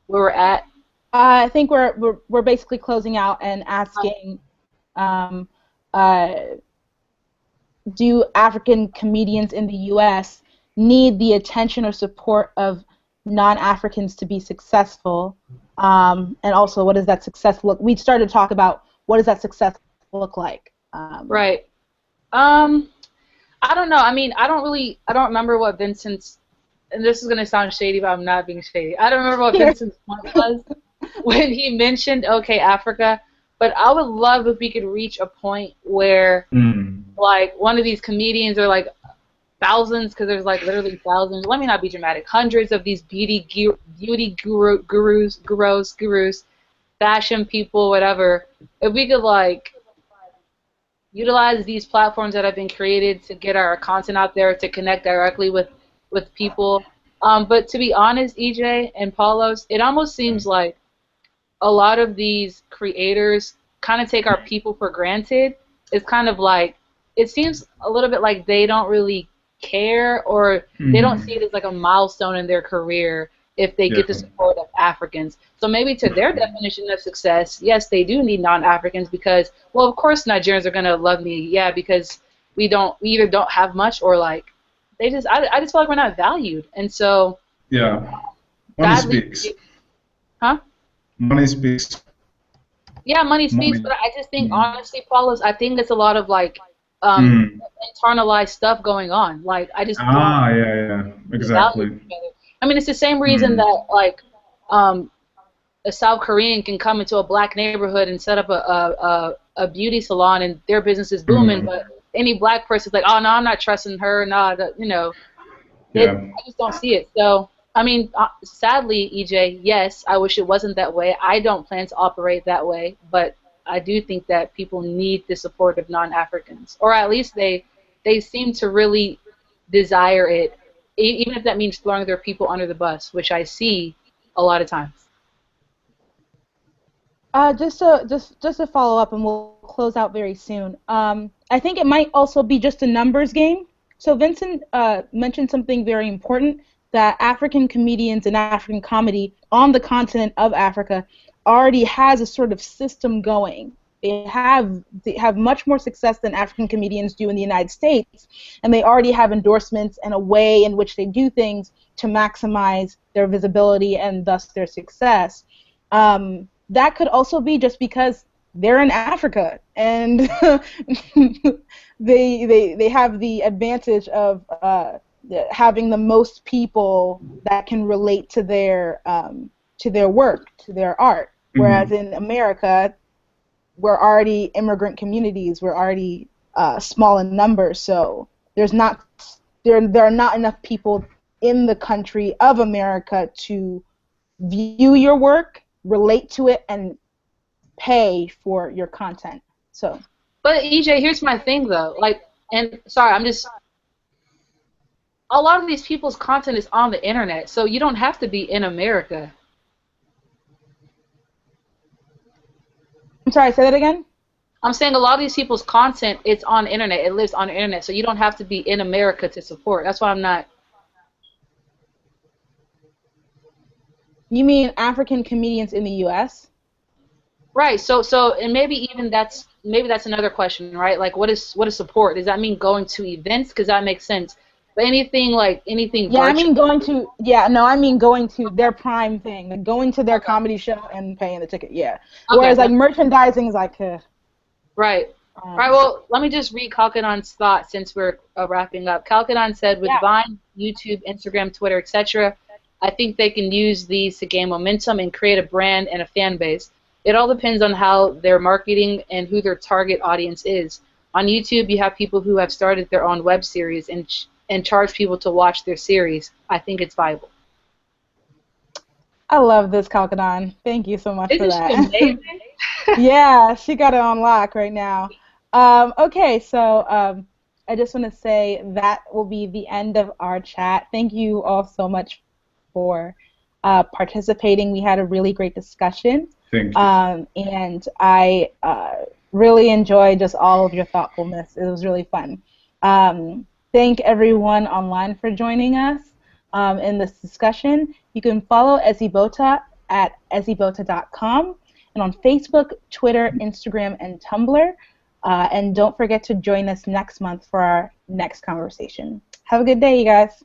we're at?
I think we're basically closing out and asking, do African comedians in the U.S. need the attention or support of non-Africans to be successful? And also, what does that success look? We started to talk about what does that success look like?
Right. I don't know. I mean, I don't remember what Vincent's and this is gonna sound shady, but I'm not being shady. I don't remember what Vincent's point was when he mentioned okay Africa, but I would love if we could reach a point where like one of these comedians or like thousands, because there's like literally thousands. Let me not be dramatic. Hundreds of these beauty gurus, fashion people, whatever. If we could like utilize these platforms that have been created to get our content out there to connect directly with people. But to be honest, EJ and Paulos, it almost seems like a lot of these creators kind of take our people for granted. It's kind of like it seems a little bit like they don't really care or they don't see it as like a milestone in their career if they get the support of Africans. So maybe to their definition of success, yes, they do need non-Africans because, well, of course Nigerians are going to love me, yeah, because we either don't have much or like I just feel like we're not valued. And so
money speaks.
Huh?
Money speaks.
Yeah, money speaks, but I just think honestly, Paulos, I think it's a lot of like internalized stuff going on. Like I just
exactly.
I mean, it's the same reason that like a South Korean can come into a black neighborhood and set up a beauty salon and their business is booming, but any black person's like, oh no, I'm not trusting her. No, you know, I just don't see it. So I mean, sadly, EJ, yes, I wish it wasn't that way. I don't plan to operate that way, but I do think that people need the support of non-Africans, or at least they seem to really desire it, even if that means throwing their people under the bus, which I see a lot of times.
Just to follow up, and we'll close out very soon. I think it might also be just a numbers game. So Vincent mentioned something very important, that African comedians and African comedy on the continent of Africa already has a sort of system going. They have much more success than African comedians do in the United States, and they already have endorsements and a way in which they do things to maximize their visibility and thus their success. That could also be just because they're in Africa and they have the advantage of having the most people that can relate to their work, to their art. Whereas in America, we're already immigrant communities. We're already small in numbers, so there are not enough people in the country of America to view your work, relate to it, and pay for your content. So.
But EJ, here's my thing though. Like, and sorry, a lot of these people's content is on the internet, so you don't have to be in America.
I'm sorry, say that again?
I'm saying a lot of these people's content, it's on the internet. It lives on the internet, so you don't have to be in America to support. That's why I'm not.
You mean African comedians in the U.S.?
Right. So and maybe that's another question, right? Like, what is support? Does that mean going to events? Because that makes sense. But anything
Yeah,
virtual?
I mean going to their prime thing, like going to their comedy show and paying the ticket. Yeah.
Okay,
Whereas like merchandising is like.
Right. Right. Well, let me just read Kalkadon's thought since we're wrapping up. Kalkadon said, with Vine, YouTube, Instagram, Twitter, etc., I think they can use these to gain momentum and create a brand and a fan base. It all depends on how they're marketing and who their target audience is. On YouTube, you have people who have started their own web series and charge people to watch their series. I think it's viable.
I love this, Kalkadon. Thank you so much for that.
Isn't she amazing?
Yeah, she got it on lock right now. Okay, so I just want to say that will be the end of our chat. Thank you all so much for participating. We had a really great discussion.
Thank you.
And I really enjoyed just all of your thoughtfulness. It was really fun. Thank everyone online for joining us in this discussion. You can follow Ezibota at ezibota.com and on Facebook, Twitter, Instagram, and Tumblr. And don't forget to join us next month for our next conversation. Have a good day, you guys.